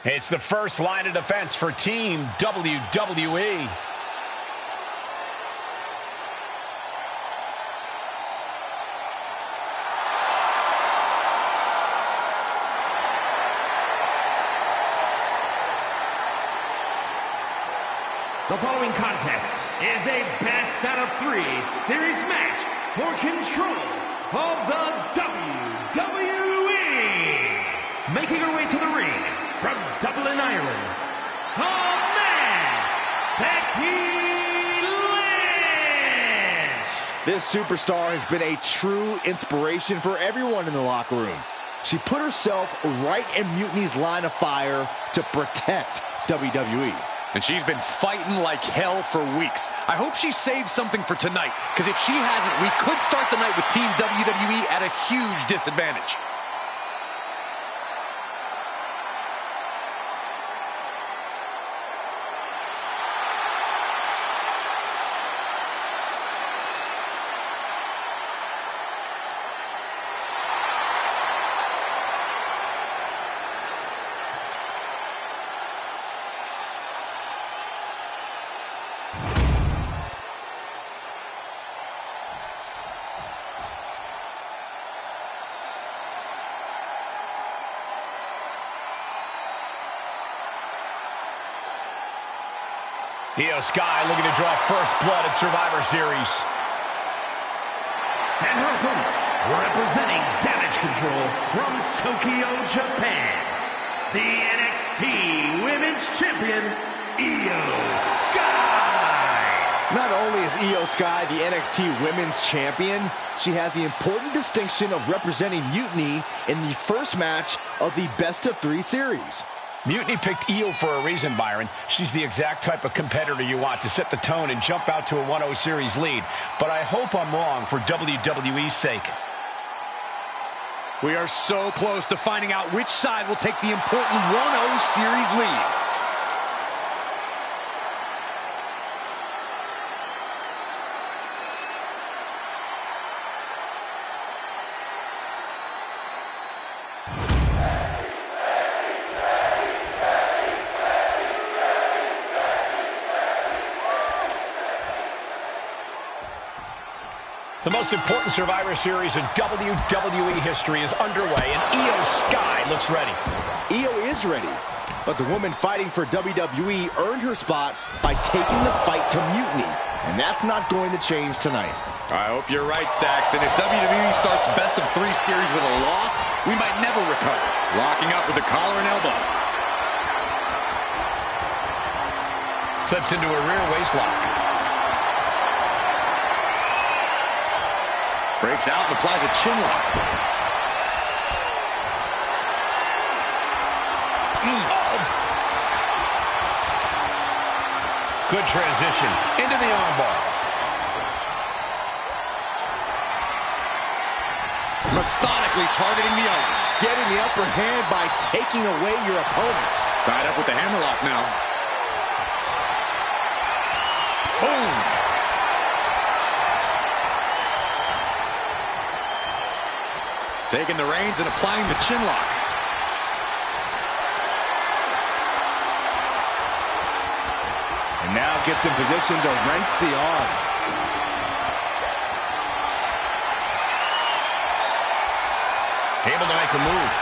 It's the first line of defense for Team WWE. The following contest is a best out of 3 series match for control of the WWE. Making her way to the ring from Dublin, Ireland, the man, Becky Lynch. This superstar has been a true inspiration for everyone in the locker room. She put herself right in Mutiny's line of fire to protect WWE. And she's been fighting like hell for weeks. I hope she saved something for tonight, because if she hasn't, we could start the night with Team WWE at a huge disadvantage. Io Sky looking to draw first blood at Survivor Series. And her opponent, representing Damage Control from Tokyo, Japan, the NXT Women's Champion, Io Sky. Not only is Io Sky the NXT Women's Champion, she has the important distinction of representing Mutiny in the first match of the Best of 3 series. Mutiny picked Io for a reason, Byron. She's the exact type of competitor you want to set the tone and jump out to a 1-0 series lead. But I hope I'm wrong for WWE's sake. We are so close to finding out which side will take the important 1-0 series lead. The most important Survivor Series in WWE history is underway, and Io Sky looks ready. Io is ready, but the woman fighting for WWE earned her spot by taking the fight to Mutiny, and that's not going to change tonight. I hope you're right, Saxton. If WWE starts Best of 3 series with a loss, we might never recover. Locking up with the collar and elbow. Slips into a rear waist lock. Breaks out and applies a chin lock. Good transition into the armbar. Methodically targeting the arm. Getting the upper hand by taking away your opponents. Tied up with the hammerlock now. Boom! Taking the reins and applying the chin lock. And now gets in position to wrench the arm. Able to make a move.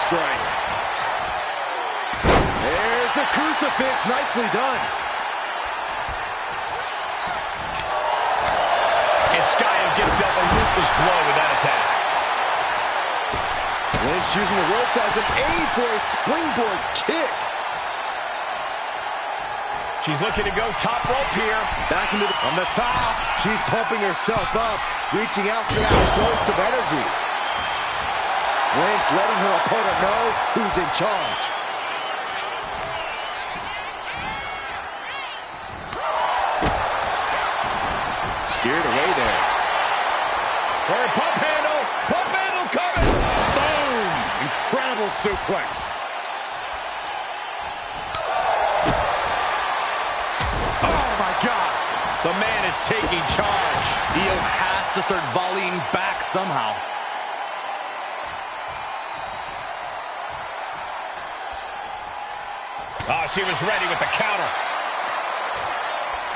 Strike. There's the crucifix. Nicely done. And Sky and Gift dealt a ruthless blow with that attack. Lynch using the ropes as an aid for a springboard kick. She's looking to go top rope here. Back into the... On the top. She's pumping herself up, reaching out for that burst of energy. Lynch letting her opponent know who's in charge. Steered away there. For a pump handle coming. Boom! Incredible suplex. Oh, my God. The man is taking charge. Io has to start volleying back somehow. Oh, she was ready with the counter.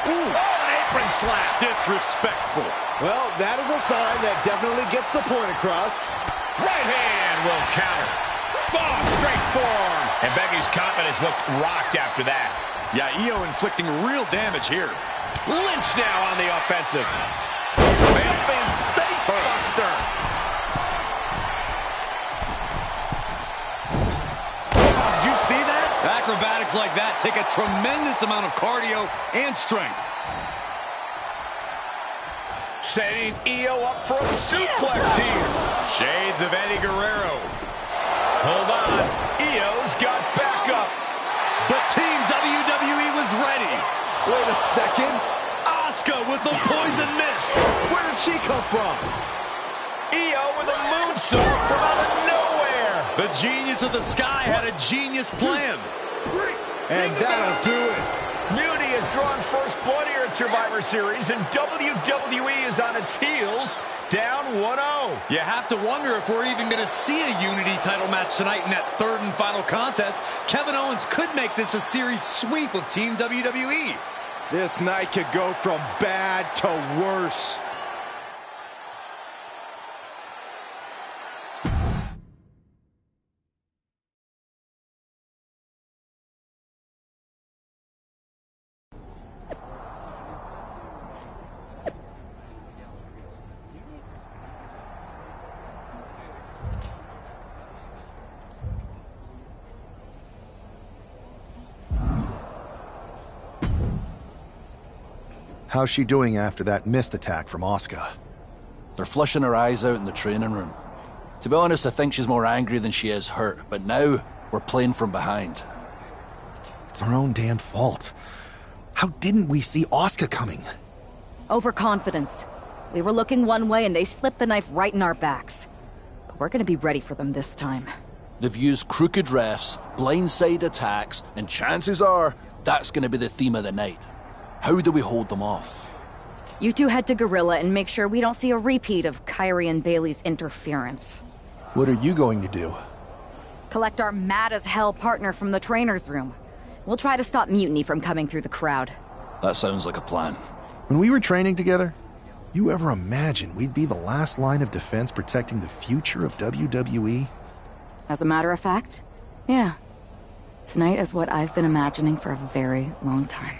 Ooh. Oh, an apron slap. Disrespectful. Well, that is a sign that definitely gets the point across. Right hand will counter. Oh, straight forearm. And Becky's confidence looked rocked after that. Yeah, Io inflicting real damage here. Lynch now on the offensive. Jumping face buster. Did you see that? Acrobatics like that take a tremendous amount of cardio and strength. Setting Io up for a suplex here. Shades of Eddie Guerrero. Hold on. Io's got backup. But Team WWE was ready. Wait a second. Asuka with the poison mist. Where did she come from? Io with a moonsault from out of nowhere. The genius of the sky had a genius plan. And that'll do it. Mutiny has drawn first blood here at Survivor Series, and WWE is on its heels, down 1-0. You have to wonder if we're even going to see a Unity title match tonight in that third and final contest. Kevin Owens could make this a series sweep of Team WWE. This night could go from bad to worse. How's she doing after that missed attack from Asuka? They're flushing her eyes out in the training room. To be honest, I think she's more angry than she is hurt, but now we're playing from behind. It's our own damn fault. How didn't we see Asuka coming? Overconfidence. We were looking one way and they slipped the knife right in our backs. But we're gonna be ready for them this time. They've used crooked refs, blindside attacks, and chances are that's gonna be the theme of the night. How do we hold them off? You two head to Gorilla and make sure we don't see a repeat of Kyrie and Bailey's interference. What are you going to do? Collect our mad-as-hell partner from the trainer's room. We'll try to stop Mutiny from coming through the crowd. That sounds like a plan. When we were training together, you ever imagine we'd be the last line of defense protecting the future of WWE? As a matter of fact, yeah. Tonight is what I've been imagining for a very long time.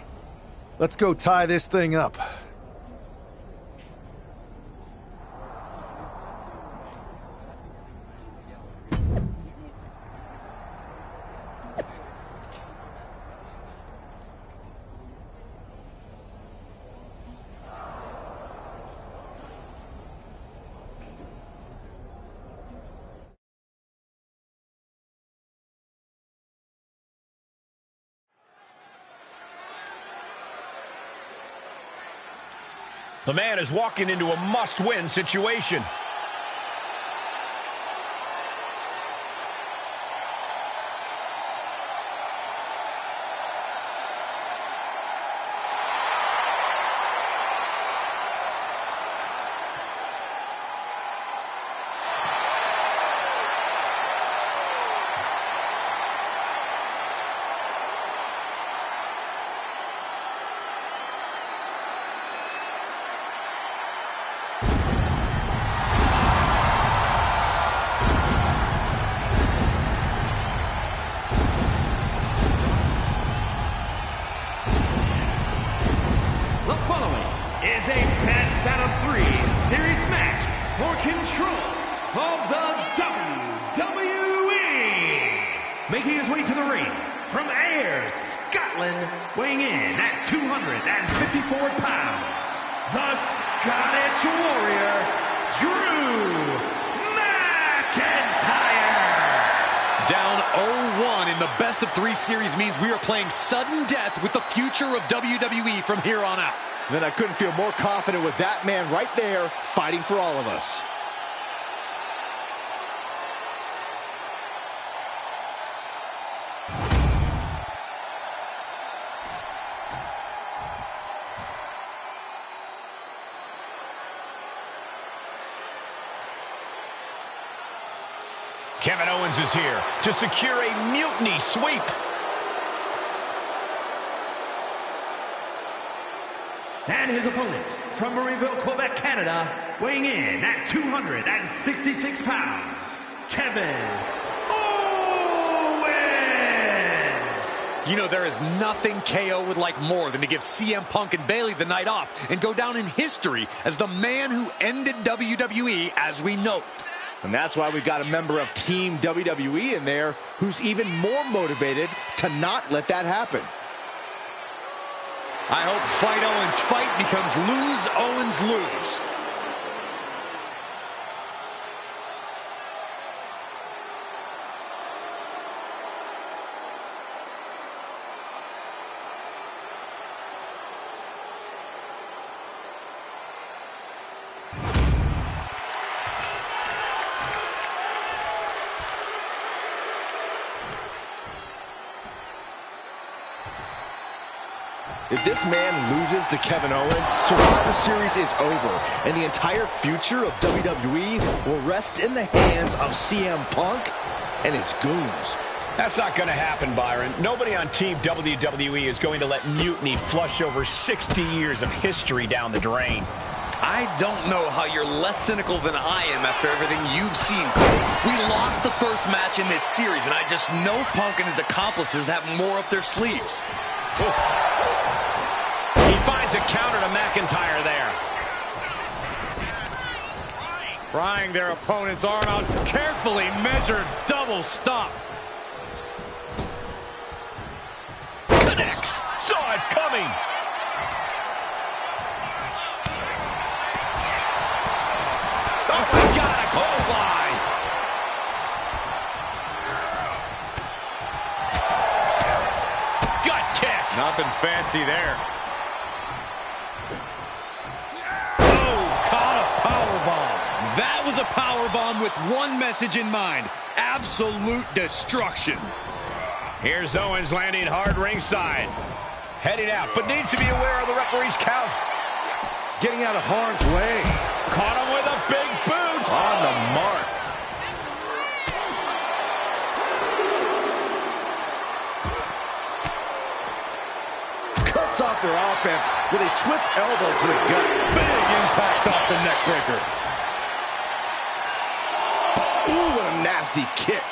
Let's go tie this thing up. The man is walking into a must-win situation. Making his way to the ring from Ayr, Scotland, weighing in at 254 pounds, the Scottish Warrior, Drew McIntyre. Down 0-1 in the best-of-3 series means we are playing sudden death with the future of WWE from here on out. Then I couldn't feel more confident with that man right there fighting for all of us. Kevin Owens is here to secure a mutiny sweep. And his opponent from Marieville, Quebec, Canada, weighing in at 266 pounds, Kevin Owens! You know, there is nothing KO would like more than to give CM Punk and Bayley the night off and go down in history as the man who ended WWE as we know it. And that's why we've got a member of Team WWE in there who's even more motivated to not let that happen. I hope Fight Owens fight becomes Lose Owens lose. If this man loses to Kevin Owens, Survivor Series is over, and the entire future of WWE will rest in the hands of CM Punk and his goons. That's not going to happen, Byron. Nobody on Team WWE is going to let mutiny flush over 60 years of history down the drain. I don't know how you're less cynical than I am after everything you've seen, Cole. We lost the first match in this series, and I just know Punk and his accomplices have more up their sleeves. Oof. He finds a counter to McIntyre there. Prying their opponent's arm out. Carefully measured double stop. Connects. Saw it coming. Oh my God, a clothesline. Gut kick. Nothing fancy there. That was a powerbomb with one message in mind: absolute destruction. Here's Owens landing hard ringside. Heading out, but needs to be aware of the referee's count. Getting out of harm's way. Caught him with a big boot. On the mark. Cuts off their offense with a swift elbow to the gut. Big impact off the neck breaker. Ooh, what a nasty kick.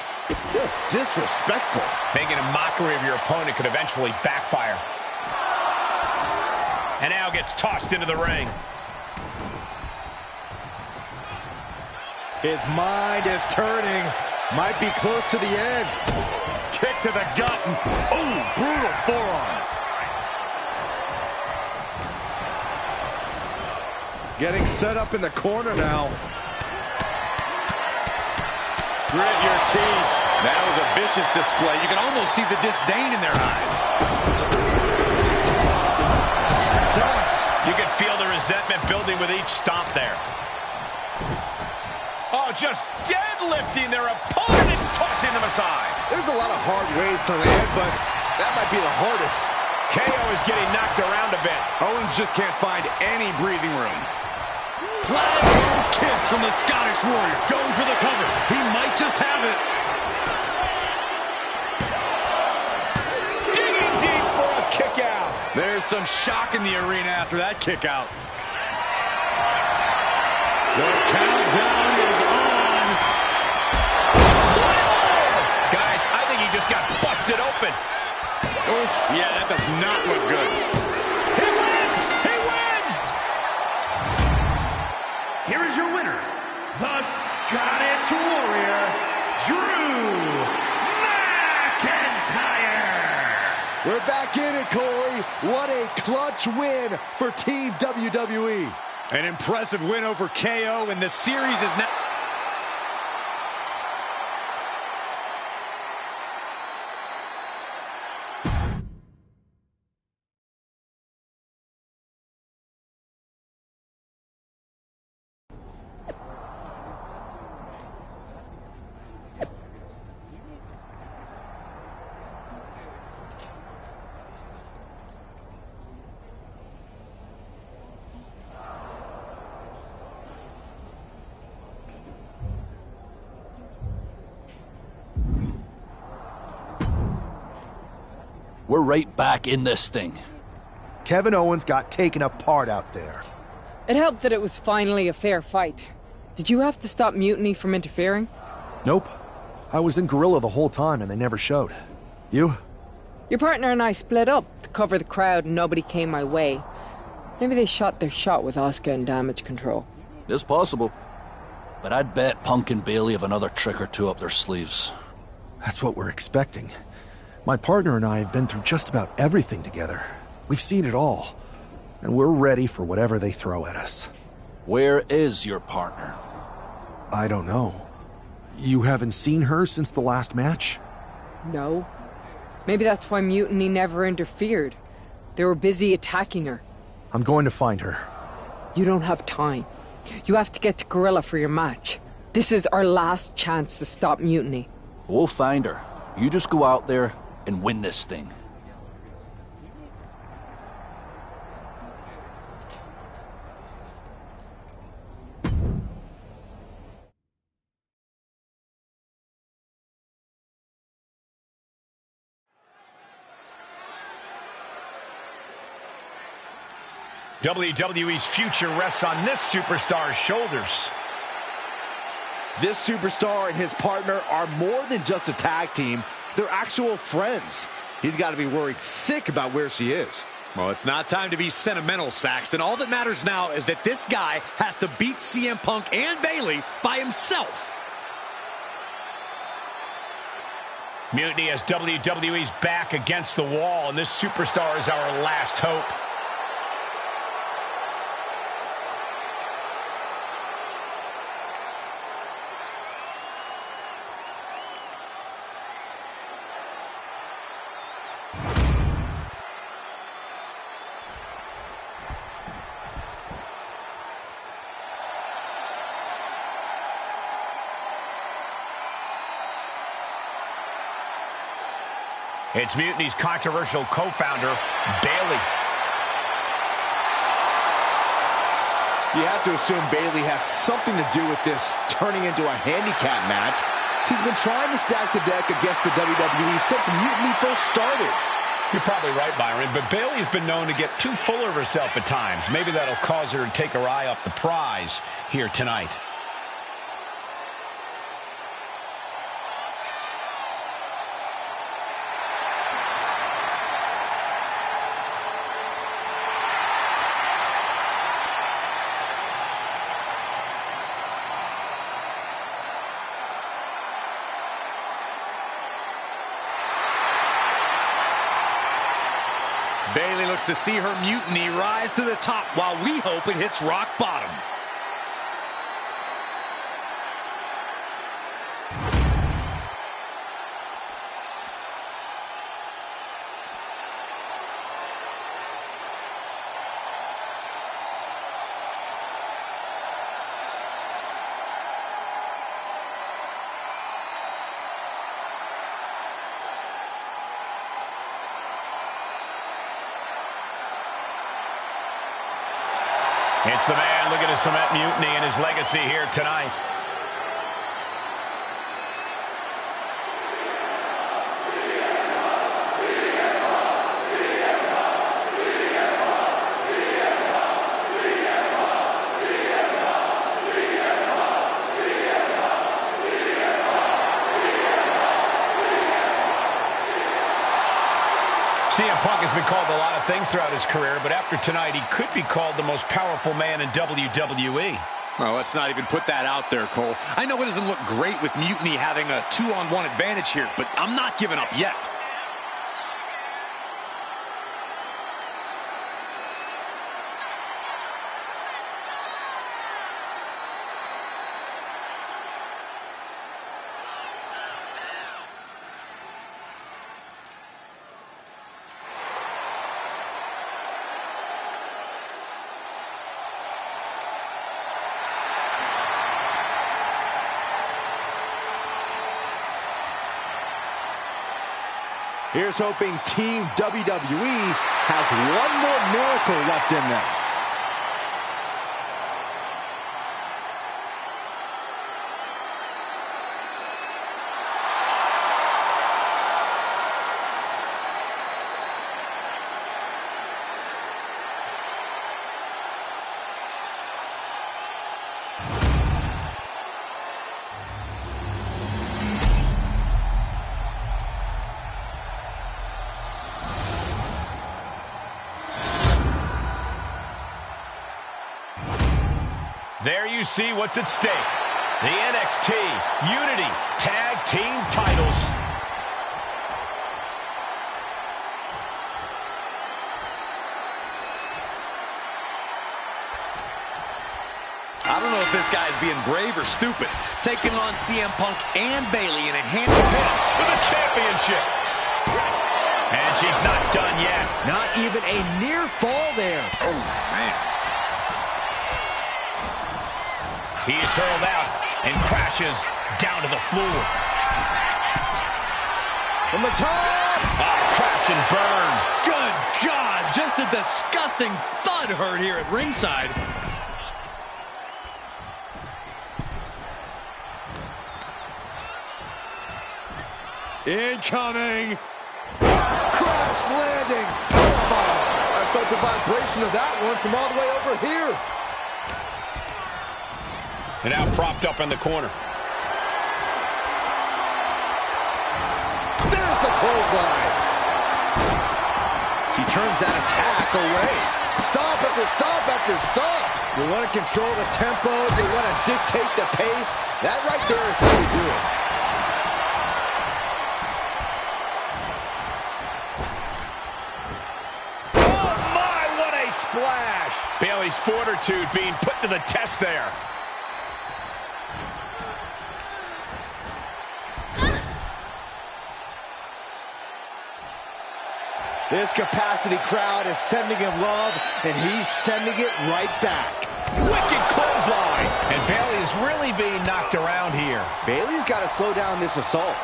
Just disrespectful. Making a mockery of your opponent could eventually backfire. And now gets tossed into the ring. His mind is turning. Might be close to the end. Kick to the gut. Ooh, brutal forearms. Getting set up in the corner now. Grit your teeth. That was a vicious display. You can almost see the disdain in their eyes. Stunts. You can feel the resentment building with each stomp there. Oh, just deadlifting their opponent and tossing them aside. There's a lot of hard ways to land, but that might be the hardest. KO is getting knocked around a bit. Owens just can't find any breathing room. Glasgow kiss from the Scottish Warrior. Going for the cover. He might just have it. Digging deep for a kick out. There's some shock in the arena after that kick out. The countdown is on. Guys, I think he just got busted open. Oof, yeah, that does not look good. He wins! He wins! Here is your winner, the Scottish Warrior, Drew McIntyre. We're back in it, Corey. What a clutch win for Team WWE. An impressive win over KO, and the series is now... We're right back in this thing. Kevin Owens got taken apart out there. It helped that it was finally a fair fight. Did you have to stop Mutiny from interfering? Nope. I was in Gorilla the whole time and they never showed. You? Your partner and I split up to cover the crowd and nobody came my way. Maybe they shot their shot with Asuka and Damage Control. It's possible. But I'd bet Punk and Bailey have another trick or two up their sleeves. That's what we're expecting. My partner and I have been through just about everything together. We've seen it all. And we're ready for whatever they throw at us. Where is your partner? I don't know. You haven't seen her since the last match? No. Maybe that's why Mutiny never interfered. They were busy attacking her. I'm going to find her. You don't have time. You have to get to Gorilla for your match. This is our last chance to stop Mutiny. We'll find her. You just go out there and win this thing. WWE's future rests on this superstar's shoulders. This superstar and his partner are more than just a tag team. They're actual friends. He's got to be worried sick about where she is. Well, it's not time to be sentimental, Saxton. All that matters now is that this guy has to beat CM Punk and Bailey by himself. Mutiny has WWE's back against the wall, and this superstar is our last hope. It's Mutiny's controversial co-founder, Bailey. You have to assume Bailey has something to do with this turning into a handicap match. She's been trying to stack the deck against the WWE since Mutiny first started. You're probably right, Byron, but Bailey's been known to get too full of herself at times. Maybe that'll cause her to take her eye off the prize here tonight. Bailey looks to see her Mutiny rise to the top while we hope it hits rock bottom. It's the man looking to cement Mutiny and his legacy here tonight. CM Punk has been called a lot of things throughout his career, but after tonight, he could be called the most powerful man in WWE. Well, let's not even put that out there, Cole. I know it doesn't look great with Mutiny having a 2-on-1 advantage here, but I'm not giving up yet. Here's hoping Team WWE has one more miracle left in them. There you see what's at stake. The NXT Unity Tag Team titles. I don't know if this guy's being brave or stupid. Taking on CM Punk and Bayley in a handicap for the championship. And she's not done yet. Not even a near fall there. Oh, man. He is hurled out and crashes down to the floor. From the top. Crash and burn. Good God, just a disgusting thud heard here at ringside. Incoming. Crash landing. Oh, I felt the vibration of that one from all the way over here. And now propped up in the corner. There's the clothesline. She turns that attack away. Stomp after stomp after stomp. You want to control the tempo. You want to dictate the pace. That right there is how you do it. Splash. Bayley's fortitude being put to the test there. This capacity crowd is sending him love, and he's sending it right back. Wicked clothesline. And Bayley is really being knocked around here. Bayley's got to slow down this assault.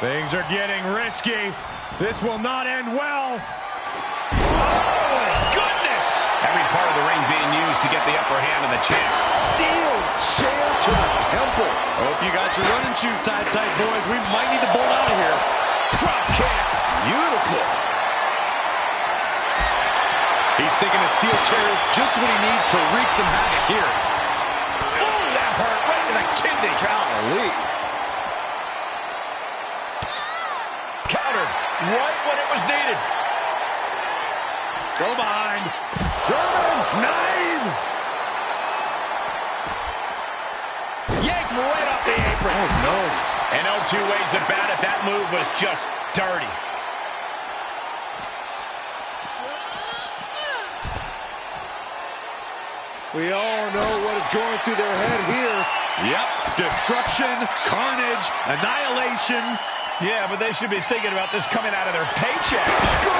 Things are getting risky. This will not end well. Oh, my goodness! Every part of the ring being used to get the upper hand of the champ. Steel chair to the temple. Hope you got your running shoes tied tight, boys. We might need to bolt out of here. Drop kick. Beautiful. He's thinking a steel chair is just what he needs to wreak some havoc here. Oh, that hurt right to the kidney. Golly. Right when it was needed. Go behind. German. 9. Yank right off the apron. Oh, no. And no two ways about it. That move was just dirty. We all know what is going through their head here. Yep. Destruction, carnage, annihilation. Yeah, but they should be thinking about this coming out of their paycheck. Score!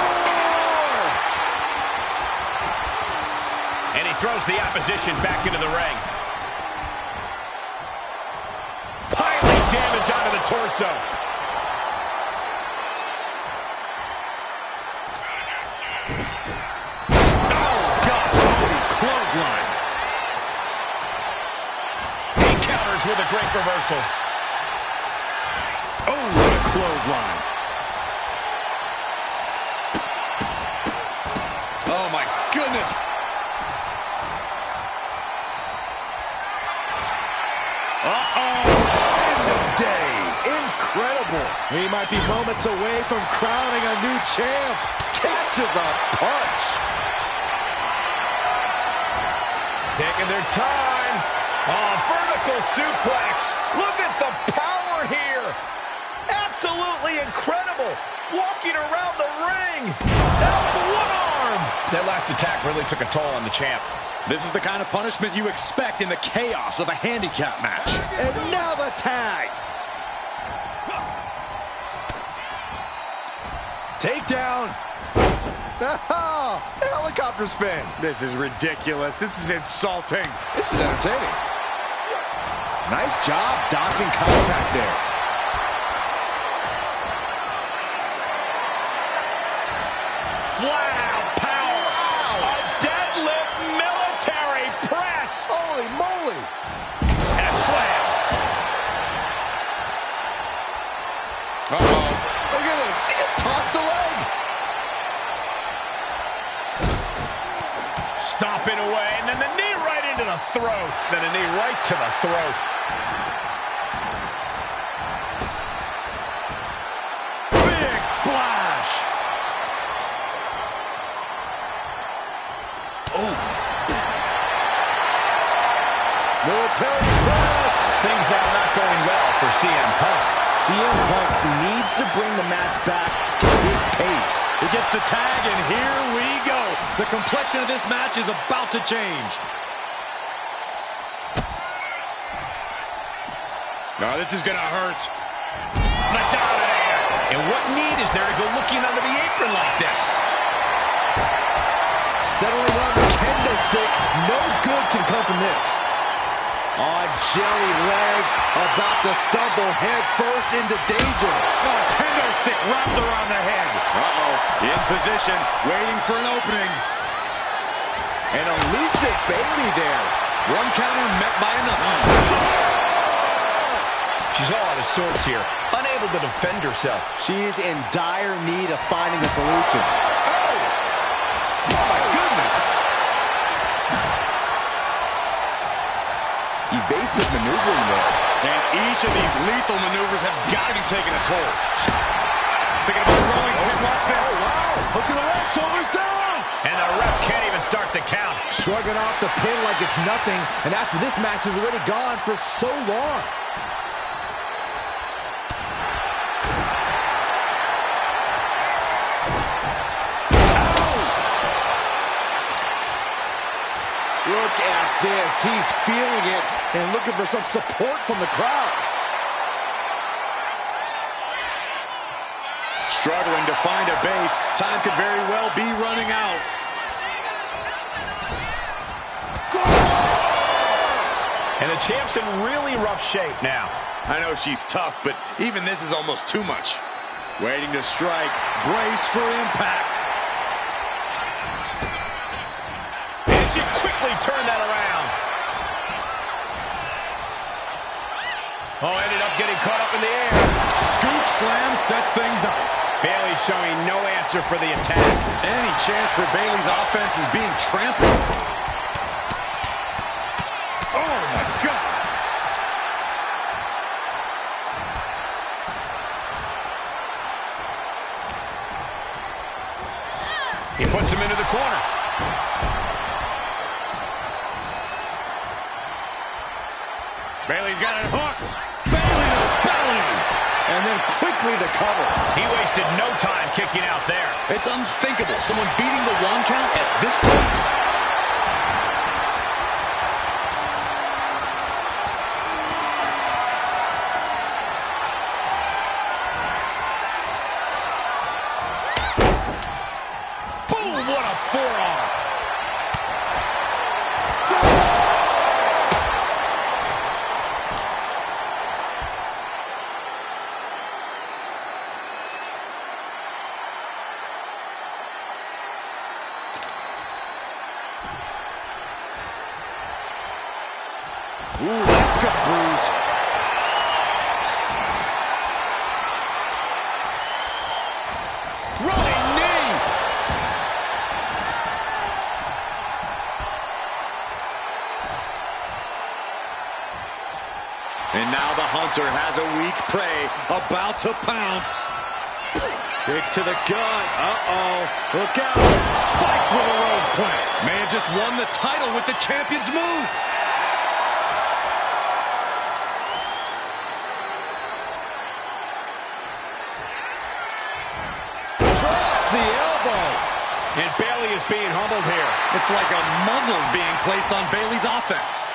And he throws the opposition back into the ring. Piling damage onto the torso. Oh, God. Clothesline. He counters with a great reversal. Oh, what a clothesline. Oh, my goodness. Uh-oh. End of days. Incredible. He might be moments away from crowning a new champ. Catches a punch. Taking their time. Oh, vertical suplex. Look at the power here. Absolutely incredible. Walking around the ring. Out with one arm. That last attack really took a toll on the champ. This is the kind of punishment you expect in the chaos of a handicap match. And now the tag. Takedown. Oh, helicopter spin. This is ridiculous. This is insulting. This is entertaining. Nice job docking contact there. Flat out power. A deadlift military press. Holy moly. And a slam. Uh-oh. Look at this. He just tossed the leg. Stomping away, and then the knee right into the throat. Then a knee right to the throat. Military press. Things now not going well for CM Punk. CM Punk needs to bring the match back to his pace. He gets the tag, and here we go. The complexion of this match is about to change. Oh, this is going to hurt. Let down of there. And what need is there to go looking under the apron like this? Settling on the kendo stick. No good can come from this. On jelly legs, about to stumble head first into danger. Oh, kendo stick wrapped around the head. Uh-oh, in position, waiting for an opening. An elusive Bayley there. One counter met by another. She's all out of sorts here, unable to defend herself. She is in dire need of finding a solution. Oh! Oh, my goodness! Evasive maneuvering there. And each of these lethal maneuvers have got to be taking a toll. Thinking about rolling pin, watch this. Oh, wow. Look at the leg, shoulders down. And the ref can't even start the count. Shrugging off the pin like it's nothing. And after this match is already gone for so long. Look at this. He's feeling it and looking for some support from the crowd. Struggling to find a base. Time could very well be running out. And the champ's in really rough shape now. I know she's tough, but even this is almost too much. Waiting to strike. Brace for impact. She quickly turned that around. Oh, ended up getting caught up in the air. Scoop slam sets things up. Bayley showing no answer for the attack. Any chance for Bayley's offense is being trampled. Oh, my God. He puts him into the corner. Bayley's got it hooked. Bayley to belly. And then quickly the cover. He wasted no time kicking out there. It's unthinkable. Someone beating the 1 count at this point. Boom, what a forearm. Ooh, that's good bruise. Running knee. And now the hunter has a weak prey about to pounce. Kick to the gut. Uh-oh. Look out. Spiked with a rose plant. May have just won the title with the champion's move. Drops the elbow. And Bayley is being humbled here. It's like a muzzle's being placed on Bayley's offense.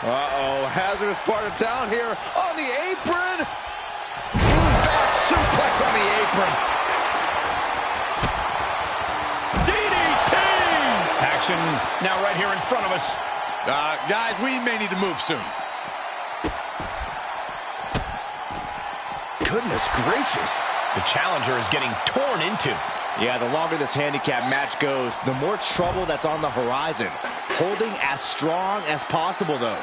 Uh-oh, hazardous part of town here on the apron. Back suplex on the apron. DDT! Action now right here in front of us. Guys, we may need to move soon. Goodness gracious. The challenger is getting torn into. Yeah, the longer this handicap match goes, the more trouble that's on the horizon. Holding as strong as possible, though.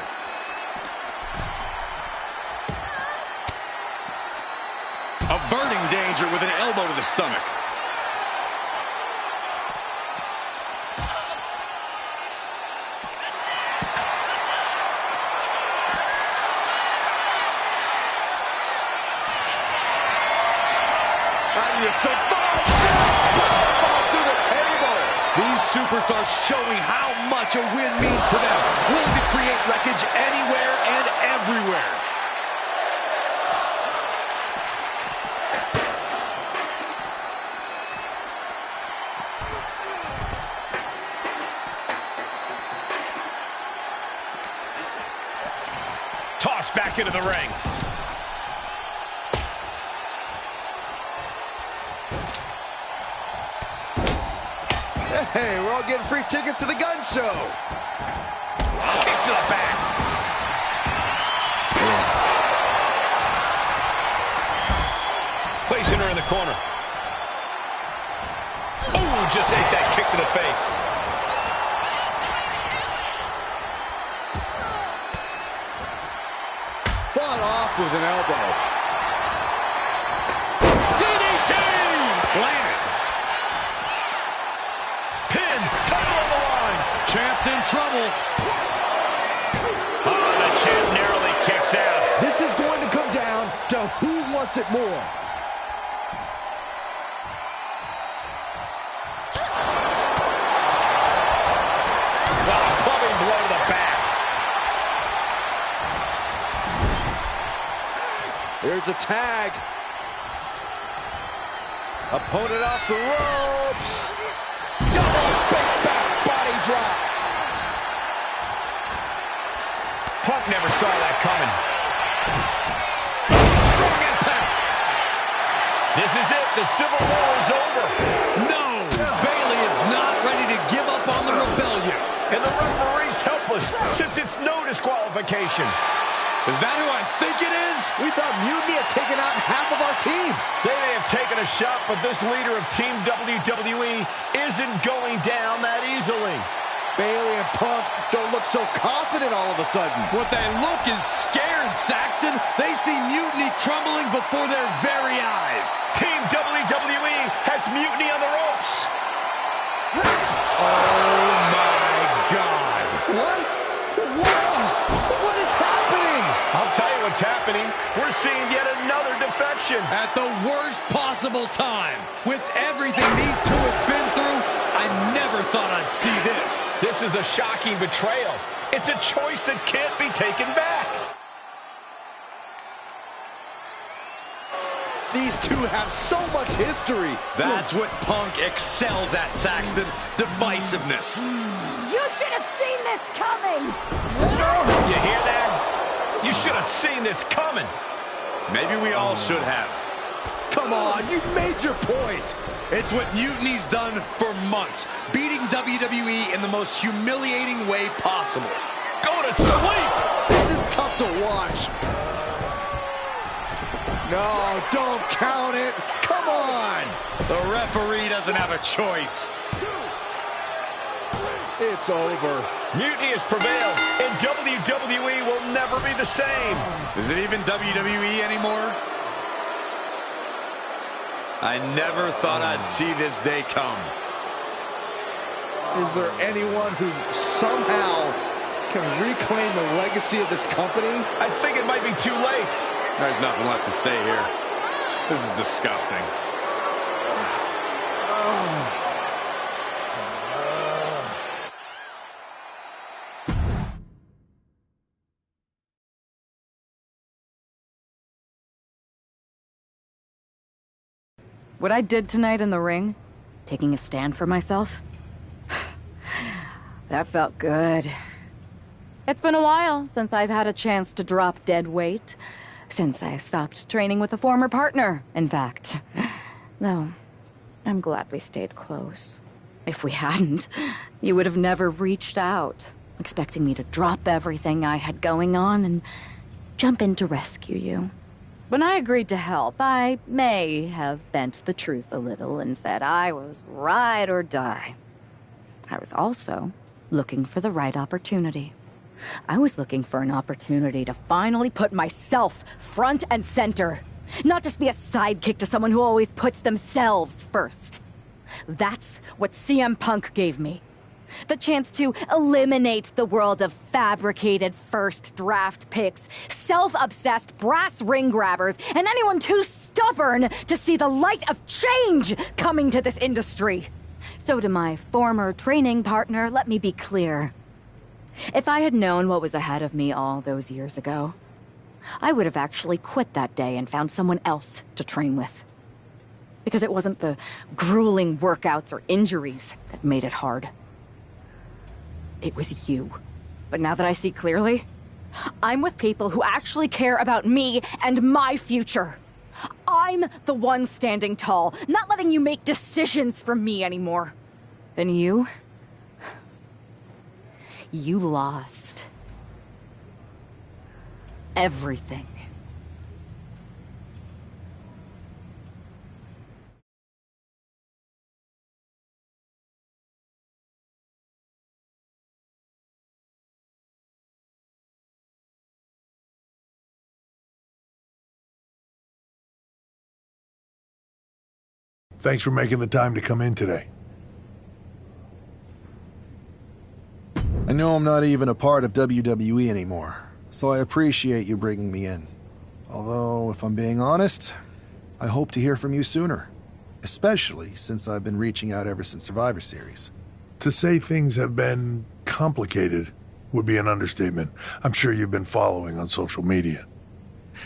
Averting danger with an elbow to the stomach. So far, through the table. These superstars showing how much a win means to them. Willing to create wreckage anywhere and everywhere. Tossed back into the ring. Hey, we're all getting free tickets to the gun show. Kick to the back. Placing her in the corner. Ooh, just ate that kick to the face. Fought off with an elbow. DDT! Planted. Pin, title on the line. Champ's in trouble. Oh, the champ narrowly kicks out. This is going to come down to who wants it more. Wow, clubbing blow to the back. Here's a tag. Opponent off the ropes. Double big back body drop. Punk never saw that coming. Strong impact. This is it. The Civil War is over. No! Bayley is not ready to give up on the rebellion. And the referee's helpless since it's no disqualification. Is that who I think it is? We thought Mutiny had taken out half of our team. They may have taken a shot, but this leader of Team WWE isn't going down that easily. Bayley and Punk don't look so confident all of a sudden. What they look is scared, Saxton. They see Mutiny crumbling before their very eyes. Team WWE has Mutiny on the ropes. Oh, my God. What? What is happening? I'll tell you what's happening. We're seeing yet another defection. At the worst possible time. With everything these two have been through, I never thought I'd see this. This is a shocking betrayal. It's a choice that can't be taken back. These two have so much history. That's what Punk excels at, Saxton. Divisiveness. You should have seen this coming! You hear that? You should have seen this coming. Maybe we all should have. Come on, you made your point. It's what Mutiny's done for months, beating WWE in the most humiliating way possible. Go to sleep! This is tough to watch. No, don't count it. Come on. The referee doesn't have a choice. It's over. Mutiny has prevailed, and WWE will never be the same. Is it even WWE anymore? I never thought I'd see this day come. Is there anyone who somehow can reclaim the legacy of this company? I think it might be too late. There's nothing left to say here. This is disgusting. What I did tonight in the ring, taking a stand for myself, that felt good. It's been a while since I've had a chance to drop dead weight. Since I stopped training with a former partner, in fact. Though, I'm glad we stayed close. If we hadn't, you would have never reached out, expecting me to drop everything I had going on and jump in to rescue you. When I agreed to help, I may have bent the truth a little and said I was ride or die. I was also looking for the right opportunity. I was looking for an opportunity to finally put myself front and center. Not just be a sidekick to someone who always puts themselves first. That's what CM Punk gave me. The chance to eliminate the world of fabricated first draft picks, self-obsessed brass ring grabbers, and anyone too stubborn to see the light of change coming to this industry. So to my former training partner, let me be clear. If I had known what was ahead of me all those years ago, I would have actually quit that day and found someone else to train with. Because it wasn't the grueling workouts or injuries that made it hard. It was you. But now that I see clearly, I'm with people who actually care about me and my future. I'm the one standing tall, not letting you make decisions for me anymore. And you lost everything. Thanks for making the time to come in today. I know I'm not even a part of WWE anymore, so I appreciate you bringing me in. Although, if I'm being honest, I hope to hear from you sooner. Especially since I've been reaching out ever since Survivor Series. To say things have been complicated would be an understatement. I'm sure you've been following on social media.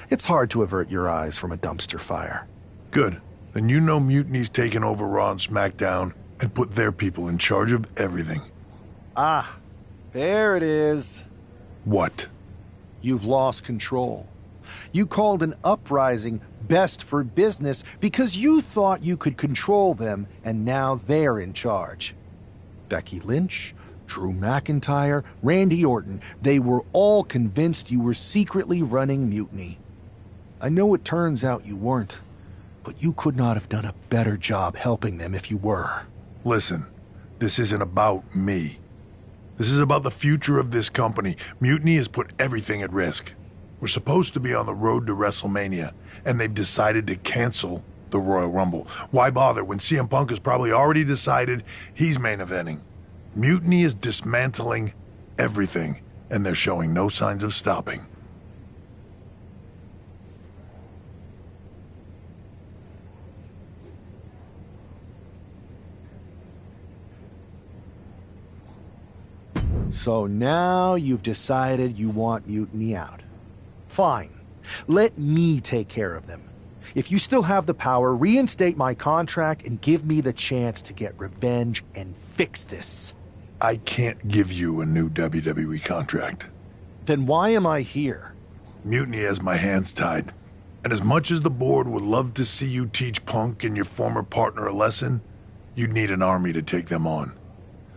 It's hard to avert your eyes from a dumpster fire. Good. Then you know Mutiny's taken over Raw and SmackDown and put their people in charge of everything. Ah, there it is. What? You've lost control. You called an uprising best for business because you thought you could control them, and now they're in charge. Becky Lynch, Drew McIntyre, Randy Orton, they were all convinced you were secretly running Mutiny. I know it turns out you weren't, but you could not have done a better job helping them if you were. Listen, this isn't about me. This is about the future of this company. Mutiny has put everything at risk. We're supposed to be on the road to WrestleMania, and they've decided to cancel the Royal Rumble. Why bother when CM Punk has probably already decided he's main eventing? Mutiny is dismantling everything, and they're showing no signs of stopping. So now you've decided you want Mutiny out. Fine. Let me take care of them. If you still have the power, reinstate my contract and give me the chance to get revenge and fix this. I can't give you a new WWE contract. Then why am I here? Mutiny has my hands tied. And as much as the board would love to see you teach Punk and your former partner a lesson, you'd need an army to take them on.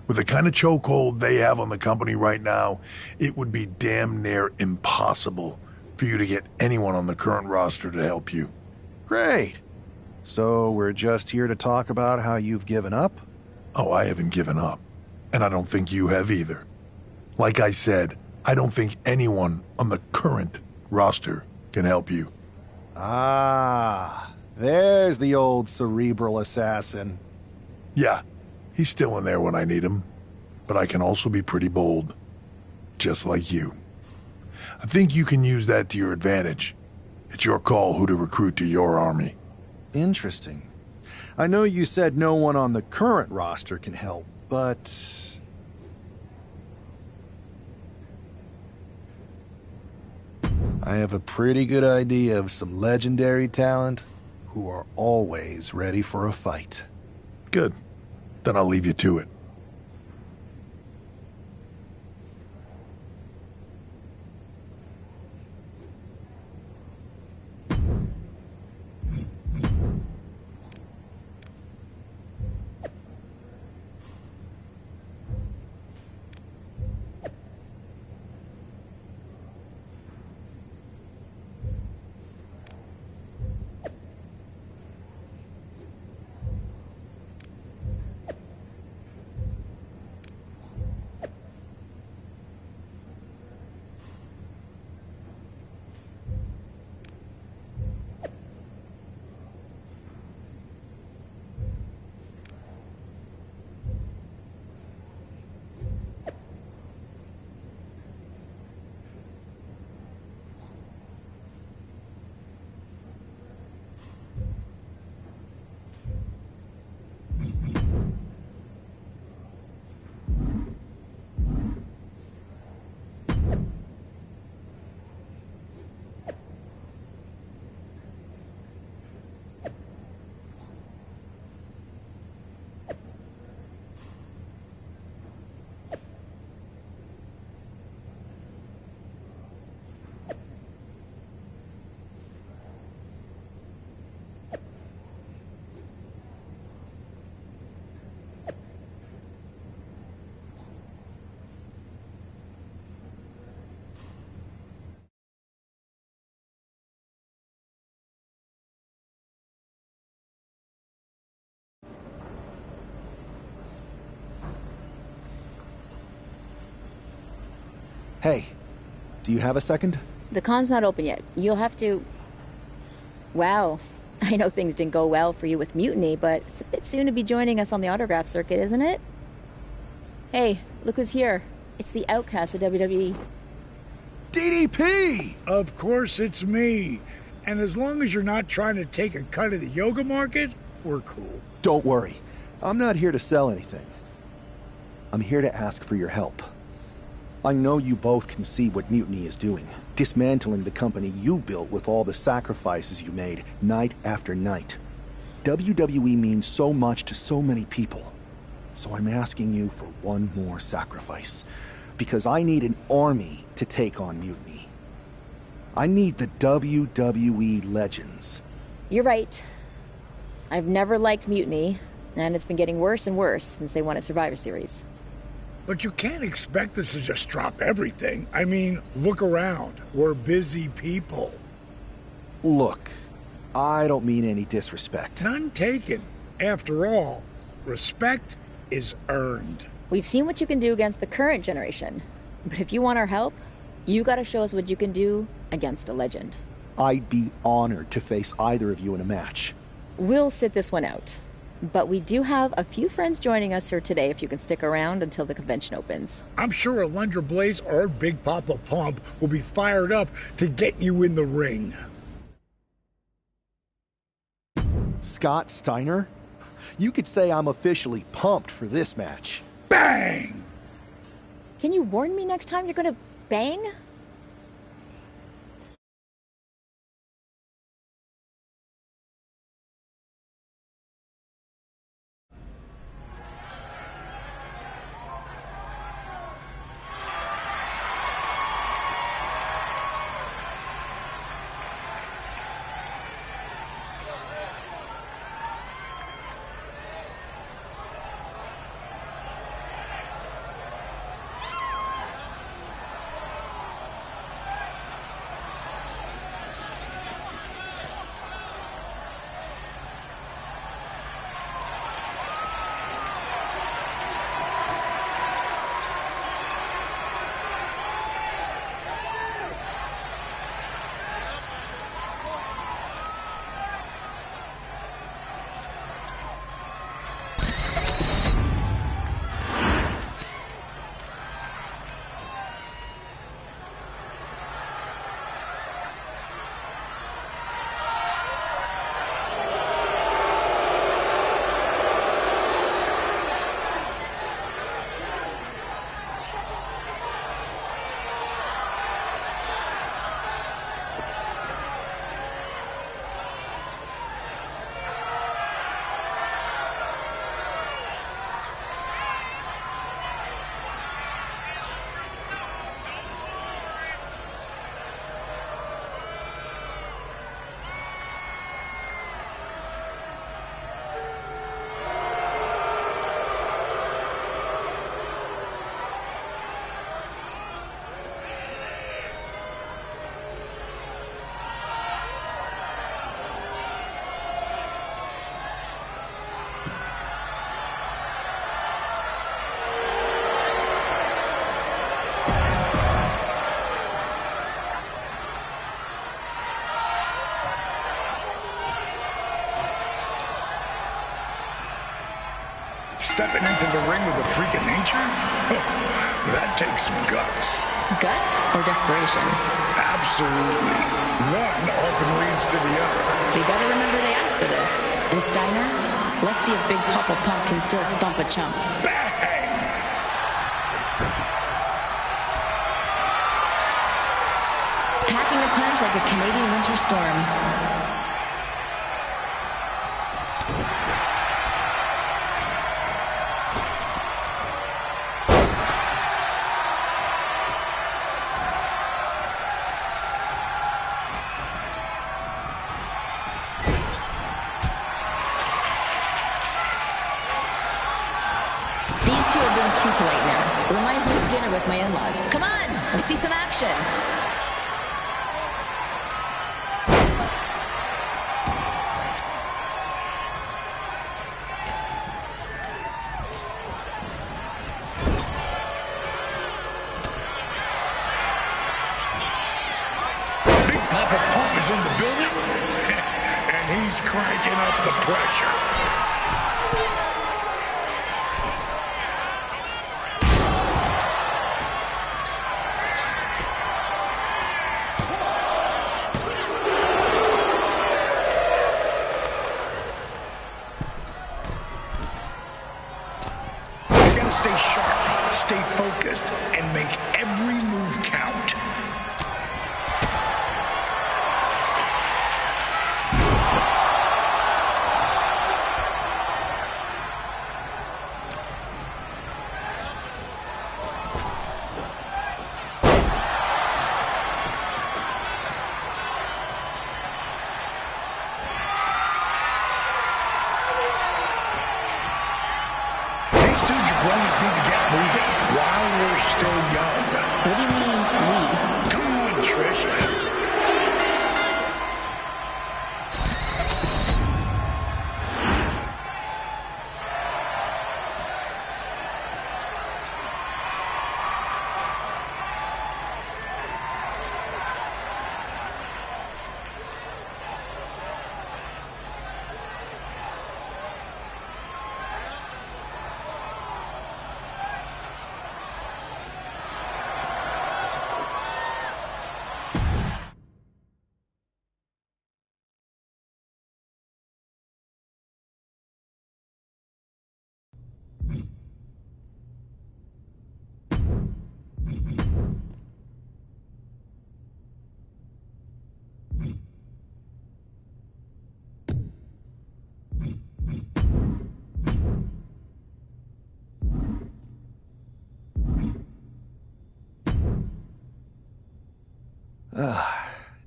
With the kind of chokehold they have on the company right now, it would be damn near impossible for you to get anyone on the current roster to help you. Great. So we're just here to talk about how you've given up? Oh, I haven't given up. And I don't think you have either. Like I said, I don't think anyone on the current roster can help you. Ah, there's the old cerebral assassin. Yeah, he's still in there when I need him. But I can also be pretty bold. Just like you. I think you can use that to your advantage. It's your call who to recruit to your army. Interesting. I know you said no one on the current roster can help, but... I have a pretty good idea of some legendary talent who are always ready for a fight. Good. Then I'll leave you to it. Hey, do you have a second? The con's not open yet. You'll have to... Wow. I know things didn't go well for you with Mutiny, but it's a bit soon to be joining us on the autograph circuit, isn't it? Hey, look who's here. It's the outcast of WWE. DDP! Of course it's me. And as long as you're not trying to take a cut of the yoga market, we're cool. Don't worry. I'm not here to sell anything. I'm here to ask for your help. I know you both can see what Mutiny is doing, dismantling the company you built with all the sacrifices you made, night after night. WWE means so much to so many people. So I'm asking you for one more sacrifice. Because I need an army to take on Mutiny. I need the WWE legends. You're right. I've never liked Mutiny, and it's been getting worse and worse since they won a Survivor Series. But you can't expect us to just drop everything. I mean, look around. We're busy people. Look, I don't mean any disrespect. None taken. After all, respect is earned. We've seen what you can do against the current generation. But if you want our help, you gotta show us what you can do against a legend. I'd be honored to face either of you in a match. We'll sit this one out. But we do have a few friends joining us here today if you can stick around until the convention opens. I'm sure Alundra Blaze or Big Papa Pump will be fired up to get you in the ring. Scott Steiner? You could say I'm officially pumped for this match. Bang! Can you warn me next time you're gonna bang? Stepping into the ring with a freak of nature? That takes some guts. Guts or desperation? Absolutely. One often leads to the other. They better remember they asked for this. And Steiner, let's see if Big Papa Pump can still thump a chump. Bang! Packing a punch like a Canadian winter storm. These two are being too polite now. Reminds me of dinner with my in-laws. Come on, let's see some action. Papa Pump is in the building, and he's cranking up the pressure. Stay sharp, stay focused, and make every move count.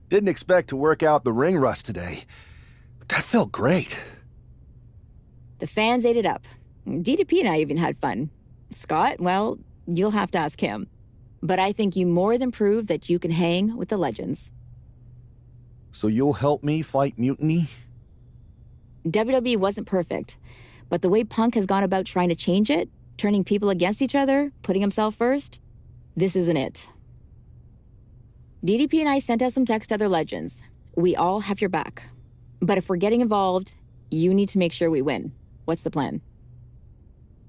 Didn't expect to work out the ring rust today, but that felt great. The fans ate it up. DDP and I even had fun. Scott, well, you'll have to ask him. But I think you more than proved that you can hang with the legends. So you'll help me fight Mutiny? WWE wasn't perfect, but the way Punk has gone about trying to change it, turning people against each other, putting himself first, this isn't it. DDP and I sent out some text to other legends. We all have your back. But if we're getting involved, you need to make sure we win. What's the plan?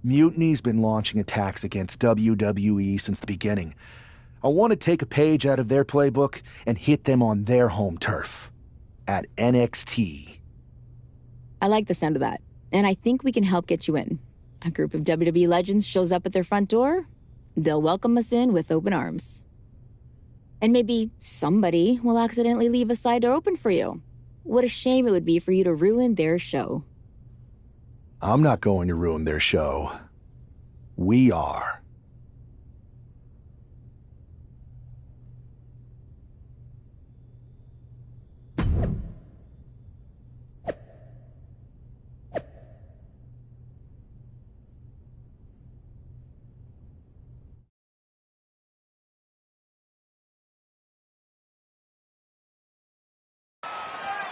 Mutiny's been launching attacks against WWE since the beginning. I want to take a page out of their playbook and hit them on their home turf. At NXT. I like the sound of that. And I think we can help get you in. A group of WWE legends shows up at their front door. They'll welcome us in with open arms. And maybe somebody will accidentally leave a side door open for you. What a shame it would be for you to ruin their show. I'm not going to ruin their show. We are.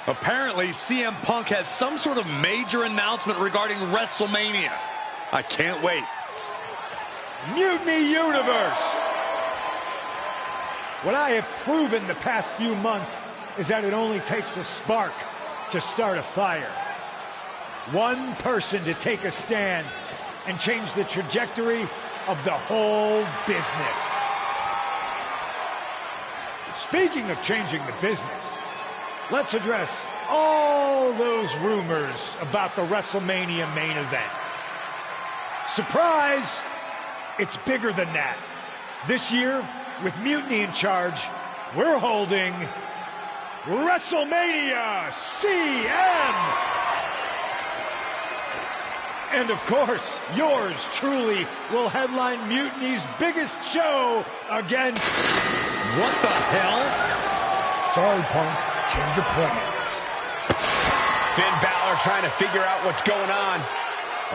Apparently, CM Punk has some sort of major announcement regarding WrestleMania. I can't wait. Mutiny Universe! What I have proven the past few months is that it only takes a spark to start a fire. One person to take a stand and change the trajectory of the whole business. Speaking of changing the business, let's address all those rumors about the WrestleMania main event. Surprise! It's bigger than that. This year, with Mutiny in charge, we're holding WrestleMania CM! And of course, yours truly will headline Mutiny's biggest show against... What the hell? Sorry, Punk. Change your plans. Finn Balor trying to figure out what's going on.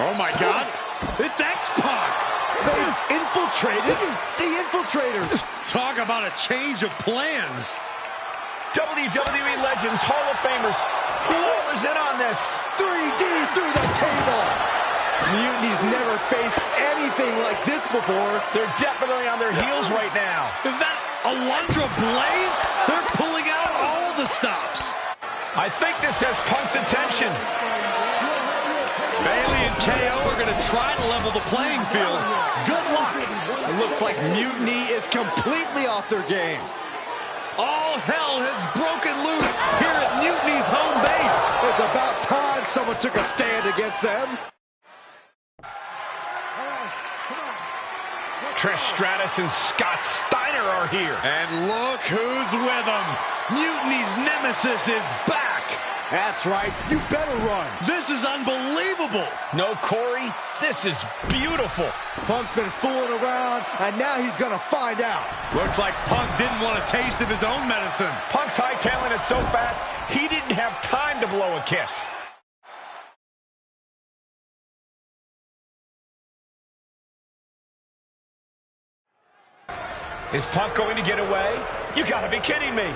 Oh my God! It's X-Pac! They've infiltrated the Infiltrators! Talk about a change of plans! WWE Legends Hall of Famers, who is in on this? 3D through the table! Mutiny's never faced anything like this before. They're definitely on their heels right now. Is that Alundra Blaze? They're pulling out all stops. I think this has Punk's attention. Bayley and KO are going to try to level the playing field. Good luck. It looks like Mutiny is completely off their game. All hell has broken loose here at Mutiny's home base. It's about time someone took a stand against them. Trish Stratus and Scott Steiner are here. And look who's with them. Mutiny's nemesis is back. That's right. You better run. This is unbelievable. No, Corey, this is beautiful. Punk's been fooling around, and now he's going to find out. Looks like Punk didn't want a taste of his own medicine. Punk's hightailing it so fast, he didn't have time to blow a kiss. Is Punk going to get away? You gotta be kidding me.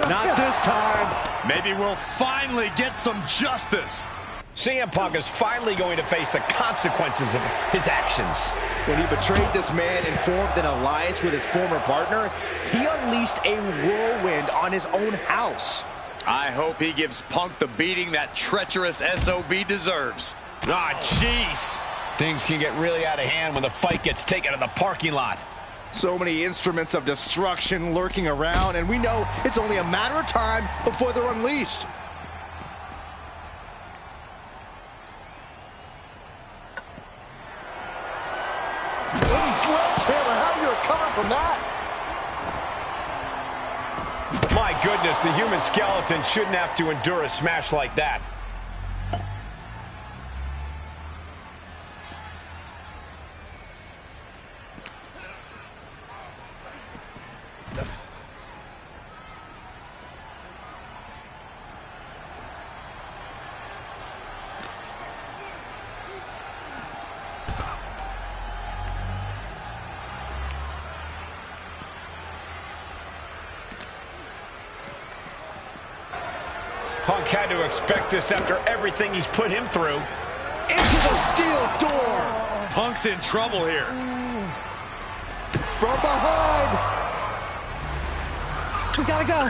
Not this time. Maybe we'll finally get some justice. CM Punk is finally going to face the consequences of his actions. When he betrayed this man and formed an alliance with his former partner, he unleashed a whirlwind on his own house. I hope he gives Punk the beating that treacherous SOB deserves. Ah, jeez. Things can get really out of hand when the fight gets taken to the parking lot. So many instruments of destruction lurking around, and we know it's only a matter of time before they're unleashed. Sledgehammer, how do you recover from that? My goodness, the human skeleton shouldn't have to endure a smash like that. Punk had to expect this after everything he's put him through. Into the steel door. Punk's in trouble here. From behind. We gotta go.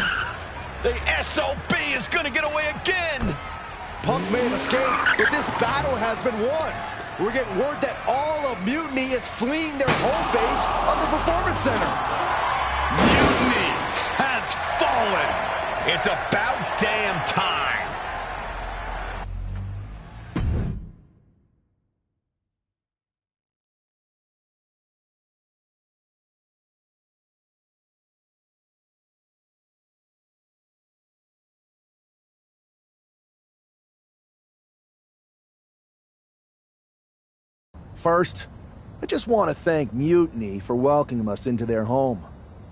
The SOB is gonna get away again. Punk may have escaped, but this battle has been won. We're getting word that all of Mutiny is fleeing their home base of the Performance Center. Mutiny has fallen. It's about damn time. First, I just want to thank Mutiny for welcoming us into their home.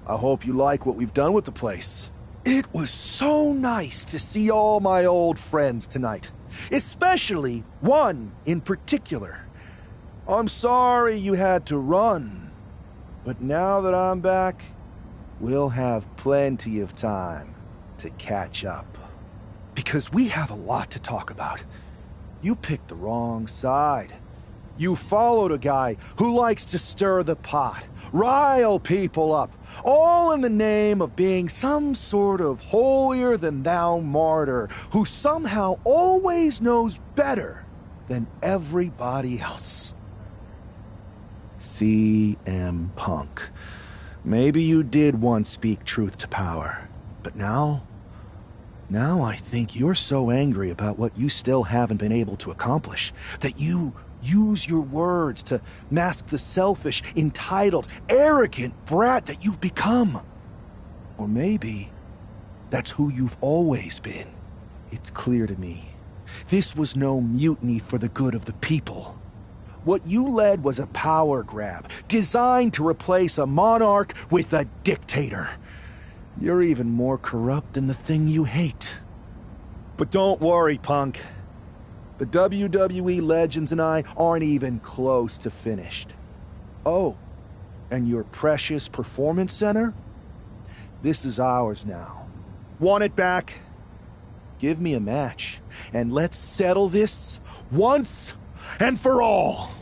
I hope you like what we've done with the place. It was so nice to see all my old friends tonight, especially one in particular. I'm sorry you had to run, but now that I'm back, we'll have plenty of time to catch up. Because we have a lot to talk about. You picked the wrong side. You followed a guy who likes to stir the pot, rile people up, all in the name of being some sort of holier-than-thou martyr who somehow always knows better than everybody else. CM Punk. Maybe you did once speak truth to power, but now I think you're so angry about what you still haven't been able to accomplish that you use your words to mask the selfish, entitled, arrogant brat that you've become. Or maybe that's who you've always been. It's clear to me. This was no mutiny for the good of the people. What you led was a power grab, designed to replace a monarch with a dictator. You're even more corrupt than the thing you hate. But don't worry, Punk. The WWE legends and I aren't even close to finished. Oh, and your precious Performance Center? This is ours now. Want it back? Give me a match, and let's settle this once and for all.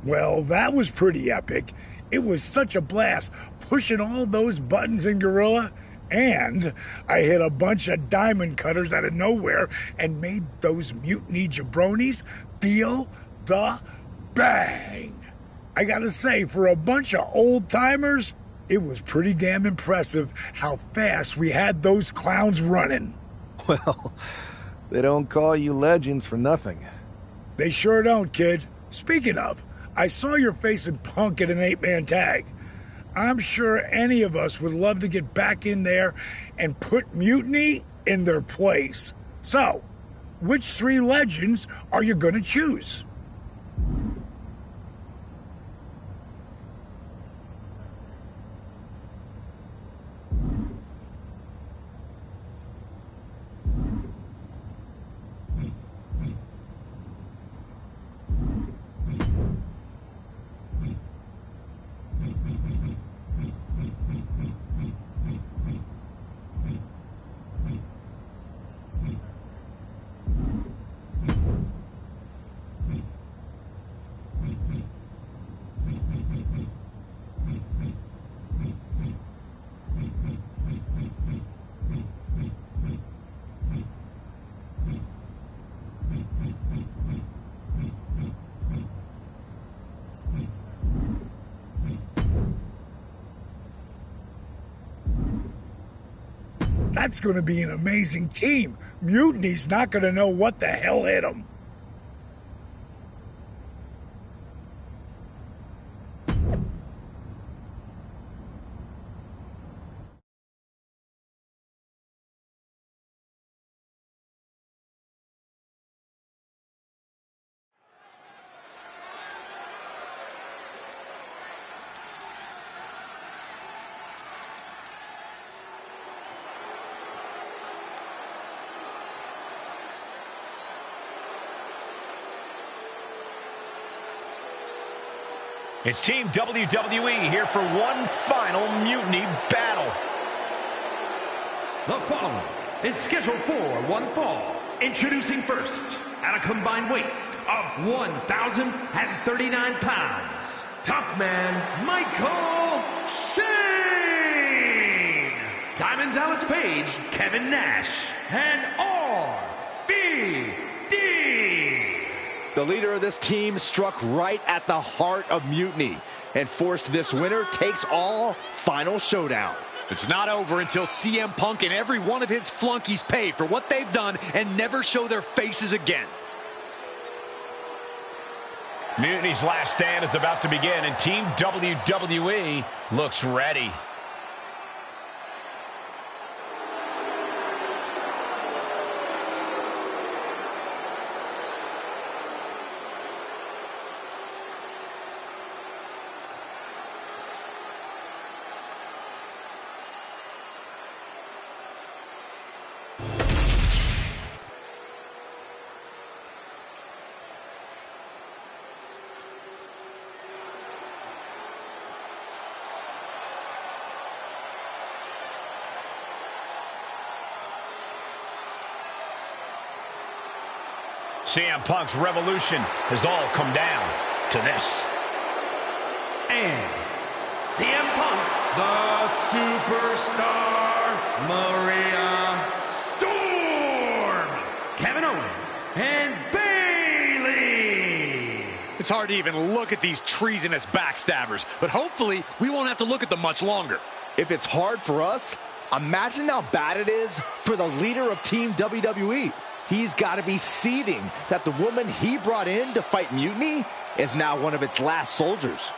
Well, that was pretty epic. It was such a blast pushing all those buttons in Gorilla. And I hit a bunch of diamond cutters out of nowhere and made those mutiny jabronis feel the bang. I gotta say, for a bunch of old timers, it was pretty damn impressive how fast we had those clowns running. Well, they don't call you legends for nothing. They sure don't, kid. Speaking of, I saw your face in Punk at an 8-man tag. I'm sure any of us would love to get back in there and put Mutiny in their place. So, which 3 legends are you gonna choose? That's going to be an amazing team. Mutiny's not going to know what the hell hit them. It's Team WWE here for one final Mutiny battle. The following is scheduled for one fall. Introducing first, at a combined weight of 1,039 pounds, Tough Man Michael Shane, Diamond Dallas Page, Kevin Nash, and RVD. The leader of this team struck right at the heart of Mutiny and forced this winner takes all final showdown. It's not over until CM Punk and every one of his flunkies pay for what they've done and never show their faces again. Mutiny's last stand is about to begin, and Team WWE looks ready. CM Punk's revolution has all come down to this. And CM Punk, the Superstar, Maria Storm, Kevin Owens, and Bayley. It's hard to even look at these treasonous backstabbers, but hopefully we won't have to look at them much longer. If it's hard for us, imagine how bad it is for the leader of Team WWE. He's got to be seething that the woman he brought in to fight Mutiny is now one of its last soldiers.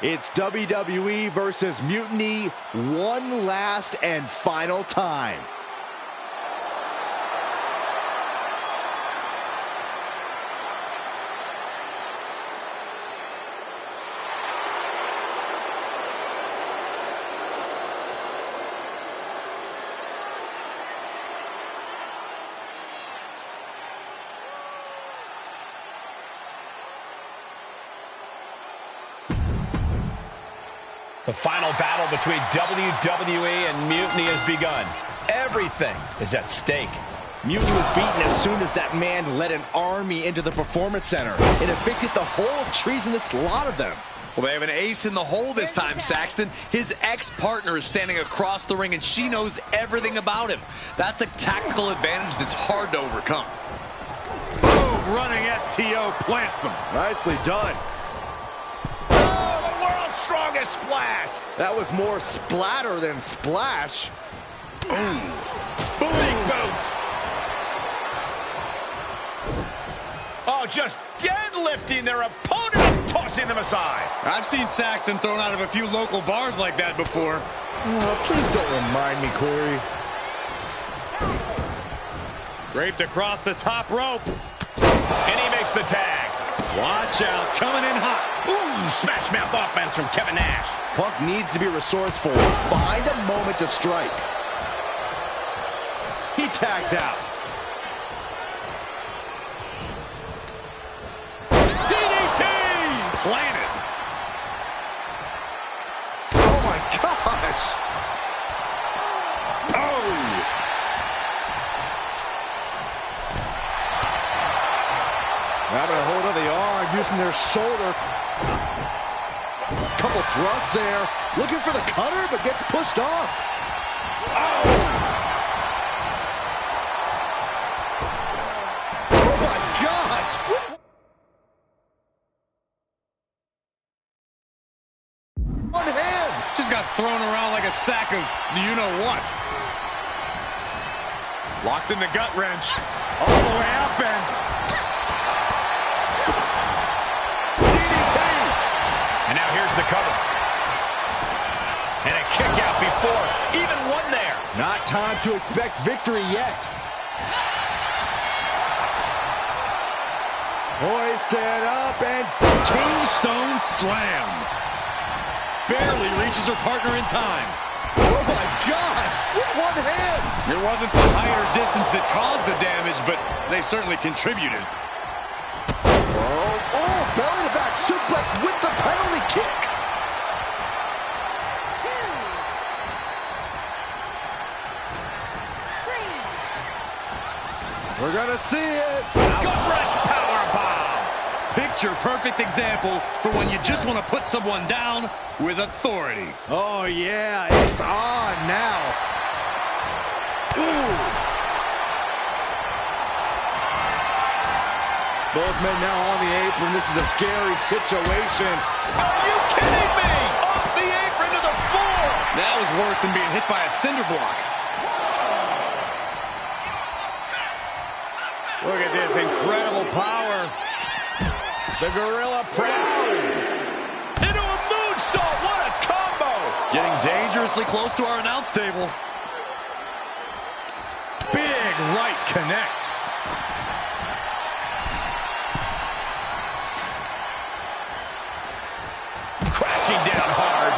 It's WWE versus Mutiny one last and final time. The final battle between WWE and Mutiny has begun. Everything is at stake. Mutiny was beaten as soon as that man led an army into the Performance Center. It evicted the whole treasonous lot of them. Well, they have an ace in the hole this time, Saxton. His ex-partner is standing across the ring, and she knows everything about him. That's a tactical advantage that's hard to overcome. Boom! Running STO plants him. Nicely done. Oh, the world's strongest splash. That was more splatter than splash. Ooh. Booty boot. Oh, just deadlifting their opponent and tossing them aside. I've seen Saxton thrown out of a few local bars like that before. Oh, please don't remind me, Corey. Draped across the top rope. And he makes the tag. Watch out, coming in hot. Ooh, smash mouth offense from Kevin Nash. Punk needs to be resourceful. Find a moment to strike. He tags out. DDT! Planted. Oh my gosh! Oh! Grabbing a hold of the arm, using their shoulder. Couple thrusts there. Looking for the cutter, but gets pushed off. Oh! Oh my gosh! One hand! Just got thrown around like a sack of you-know-what. Locks in the gut wrench. All the way up and... DDT! And now here's the cover. And a kick out before even one there. Not time to expect victory yet. Hoisted up and Tombstone slam. Barely reaches her partner in time. oh my gosh, with one hand. It wasn't the height or distance that caused the damage, but they certainly contributed. Oh, belly to back suplex with the penalty kick. We're gonna see it. Gut-wrench powerbomb. Picture-perfect example for when you just want to put someone down with authority. Oh yeah, it's on now. Ooh. Both men now on the apron. This is a scary situation. Are you kidding me? Off the apron to the floor. That was worse than being hit by a cinder block. Look at this incredible power. The gorilla press. Into a moonsault. What a combo. Getting dangerously close to our announce table. Big right connects. Crashing down hard.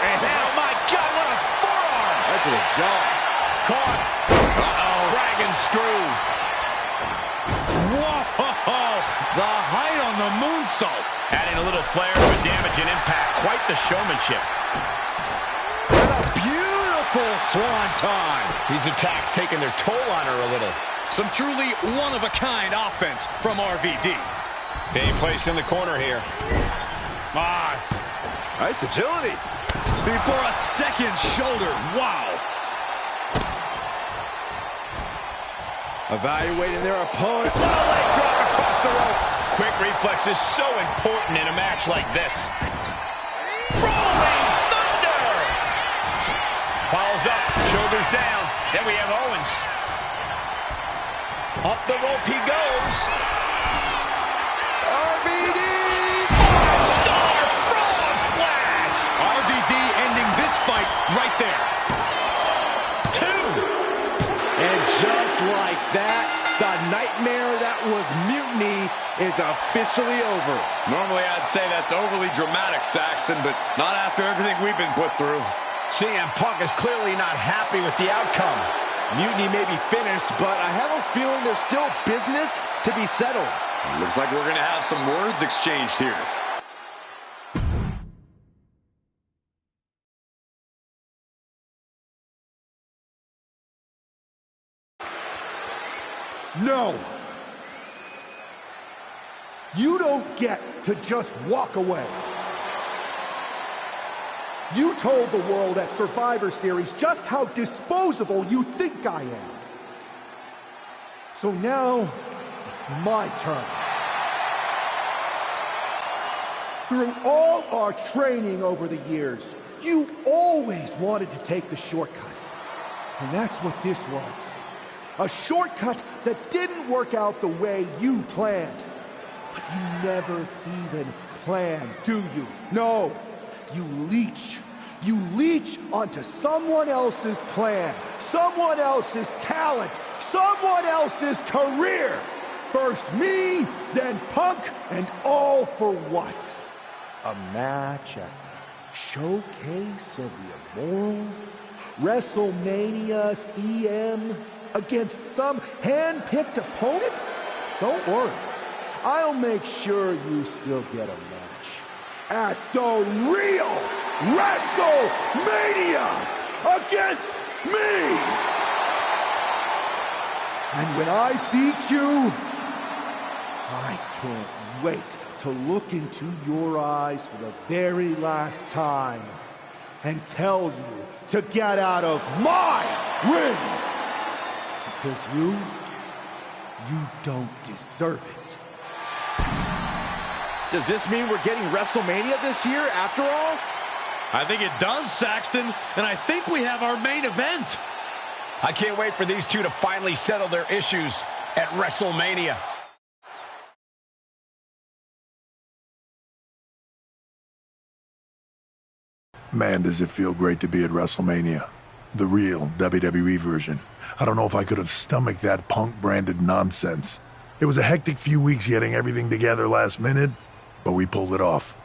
And oh my God, what a forearm. That's a jaw. Caught. Uh-oh. Dragon screw. Whoa! The height on the moonsault. Adding a little flair to a damage and impact. Quite the showmanship. And a beautiful swanton. These attacks taking their toll on her a little. Some truly one-of-a-kind offense from RVD. Being placed in the corner here. Ah. Nice agility. Before a second shoulder. Wow. Evaluating their opponent. What a leg drop across the rope. Quick reflex is so important in a match like this. Rolling Thunder. Follows up, shoulders down. Then we have Owens. Up the rope he goes. RVD. Five-star frog splash. RVD ending this fight right there. Two. And just like that, the nightmare that was Mutiny is officially over. Normally I'd say that's overly dramatic, Saxton, but not after everything we've been put through. CM Punk is clearly not happy with the outcome. Mutiny may be finished, but I have a feeling there's still business to be settled. Looks like we're going to have some words exchanged here. No! You don't get to just walk away. You told the world at Survivor Series just how disposable you think I am. So now, it's my turn. Through all our training over the years, you always wanted to take the shortcut. And that's what this was. A shortcut that didn't work out the way you planned. But you never even planned, do you? No, you leech. You leech onto someone else's plan, someone else's talent, someone else's career. First me, then Punk, and all for what? A match at the Showcase of the Immortals? WrestleMania CM? Against some hand-picked opponent? Don't worry. I'll make sure you still get a match at the real WrestleMania against me! And when I beat you, I can't wait to look into your eyes for the very last time and tell you to get out of my ring! Because you don't deserve it. Does this mean we're getting WrestleMania this year after all? I think it does, Saxton, and I think we have our main event. I can't wait for these two to finally settle their issues at WrestleMania. Man, does it feel great to be at WrestleMania. The real WWE version. I don't know if I could have stomached that Punk-branded nonsense. It was a hectic few weeks getting everything together last minute, but we pulled it off.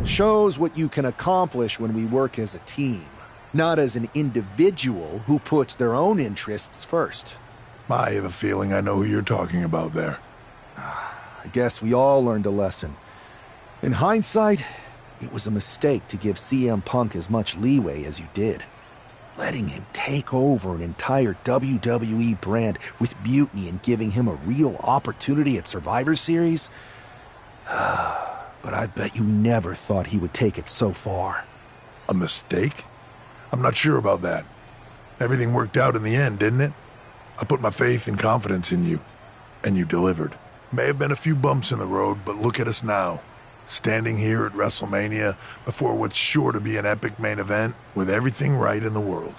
Shows what you can accomplish when we work as a team, not as an individual who puts their own interests first. I have a feeling I know who you're talking about there. I guess we all learned a lesson. In hindsight, it was a mistake to give CM Punk as much leeway as you did. Letting him take over an entire WWE brand with Mutiny and giving him a real opportunity at Survivor Series? But I bet you never thought he would take it so far. A mistake? I'm not sure about that. Everything worked out in the end, didn't it? I put my faith and confidence in you, and you delivered. May have been a few bumps in the road, but look at us now. Standing here at WrestleMania before what's sure to be an epic main event with everything right in the world.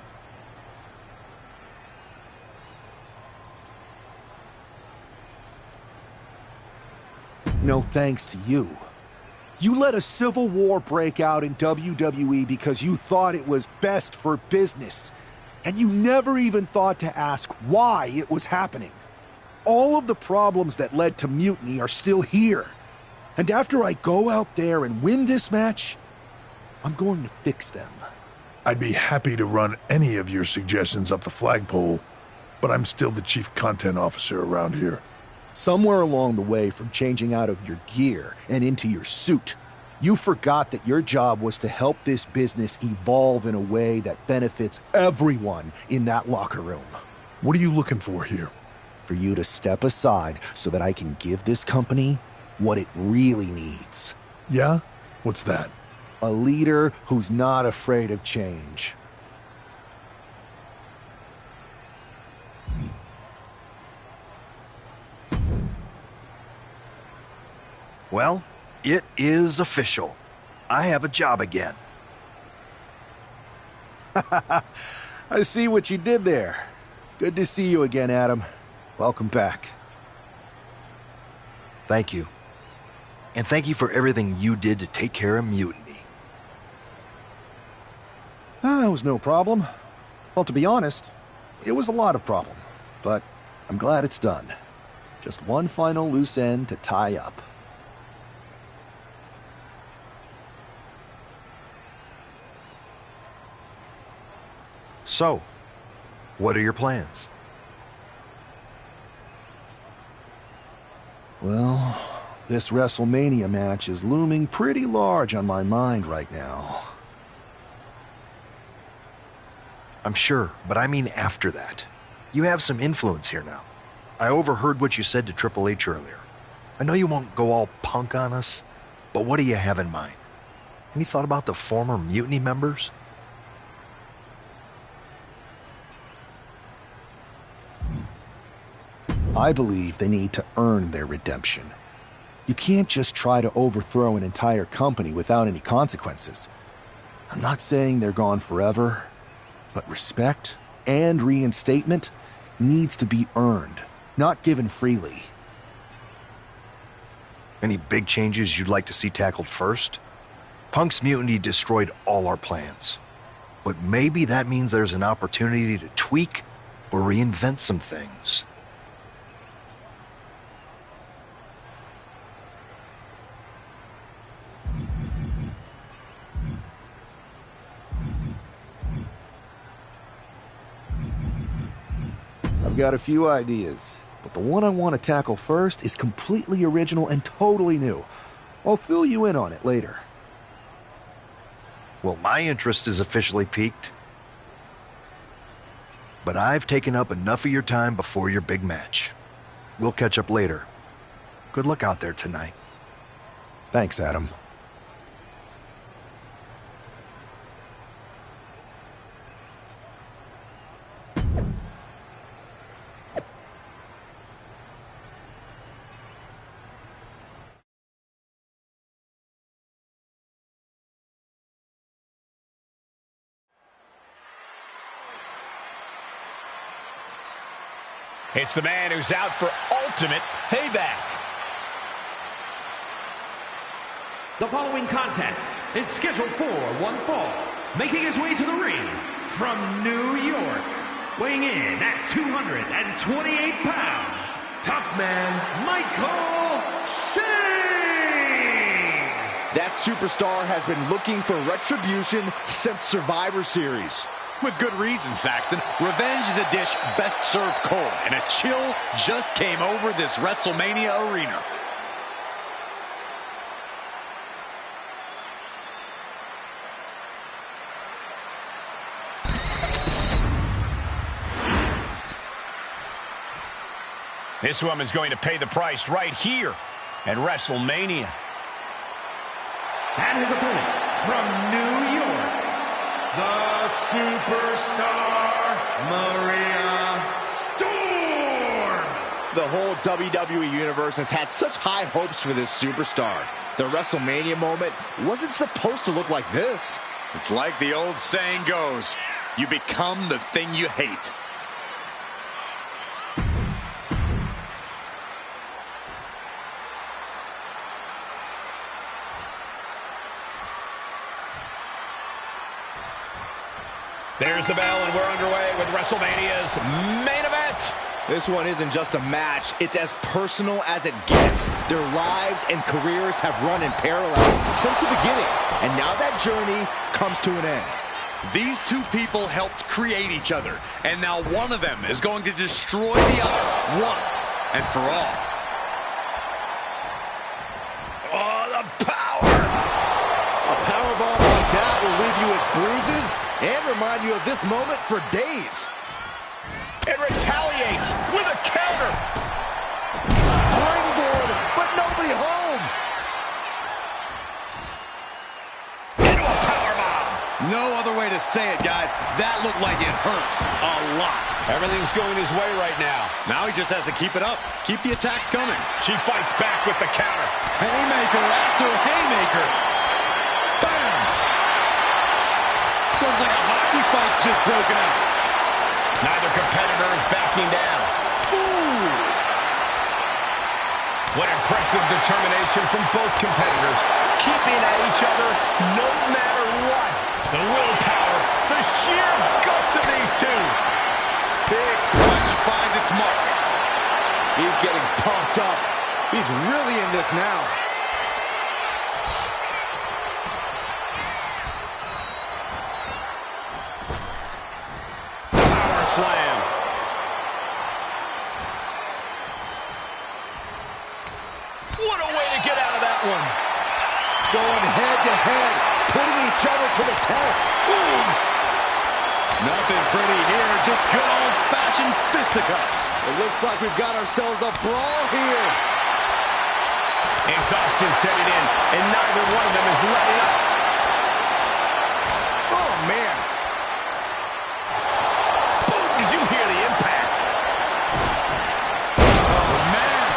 No thanks to you. You let a civil war break out in WWE because you thought it was best for business. And you never even thought to ask why it was happening. All of the problems that led to Mutiny are still here. And after I go out there and win this match, I'm going to fix them. I'd be happy to run any of your suggestions up the flagpole, but I'm still the chief content officer around here. Somewhere along the way from changing out of your gear and into your suit, you forgot that your job was to help this business evolve in a way that benefits everyone in that locker room. What are you looking for here? For you to step aside so that I can give this company what it really needs. Yeah? What's that? A leader who's not afraid of change. Well, it is official. I have a job again. I see what you did there. Good to see you again, Adam. Welcome back. Thank you. And thank you for everything you did to take care of Mutiny. It was no problem. Well, to be honest, it was a lot of problem. But I'm glad it's done. Just one final loose end to tie up. So, what are your plans? Well, this WrestleMania match is looming pretty large on my mind right now. I'm sure, but I mean after that. You have some influence here now. I overheard what you said to Triple H earlier. I know you won't go all punk on us, but what do you have in mind? Any thought about the former Mutiny members? I believe they need to earn their redemption. You can't just try to overthrow an entire company without any consequences. I'm not saying they're gone forever, but respect and reinstatement needs to be earned, not given freely. Any big changes you'd like to see tackled first? Punk's mutiny destroyed all our plans. But maybe that means there's an opportunity to tweak or reinvent some things. I've got a few ideas, but the one I want to tackle first is completely original and totally new. I'll fill you in on it later. Well, my interest is officially piqued. But I've taken up enough of your time before your big match. We'll catch up later. Good luck out there tonight. Thanks, Adam. It's the man who's out for ultimate payback. The following contest is scheduled for one fall. Making his way to the ring from New York, weighing in at 228 pounds, tough man Michael Shane. That superstar has been looking for retribution since Survivor Series. With good reason, Saxton. Revenge is a dish best served cold, and a chill just came over this WrestleMania arena. This woman's going to pay the price right here at WrestleMania. And his opponent from New York, the Superstar Maria Storm. The whole WWE Universe has had such high hopes for this superstar. The WrestleMania moment wasn't supposed to look like this. It's like the old saying goes, you become the thing you hate. There's the bell, and we're underway with WrestleMania's main event. This one isn't just a match. It's as personal as it gets. Their lives and careers have run in parallel since the beginning, and now that journey comes to an end. These two people helped create each other, and now one of them is going to destroy the other once and for all. Oh, the power! A powerbomb like that will leave you with bruises and remind you of this moment for days. It retaliates with a counter. Springboard, but nobody home. Into a powerbomb. No other way to say it, guys. That looked like it hurt a lot. Everything's going his way right now. Now he just has to keep it up. Keep the attacks coming. She fights back with the counter. Haymaker after haymaker. Bam! Looks like a hockey fight's just broken out. Neither competitor is backing down. Ooh! What impressive determination from both competitors, keeping at each other no matter what. The willpower, the sheer guts of these two. Big punch finds its mark. He's getting pumped up. He's really in this now. Power slam. What a way to get out of that one. Going head to head, putting each other to the test. Boom. Nothing pretty here, just good old-fashioned fisticuffs. It looks like we've got ourselves a brawl here. Exhaustion setting in, and neither one of them is letting up. Oh, man. Boom! Did you hear the impact? Oh, man.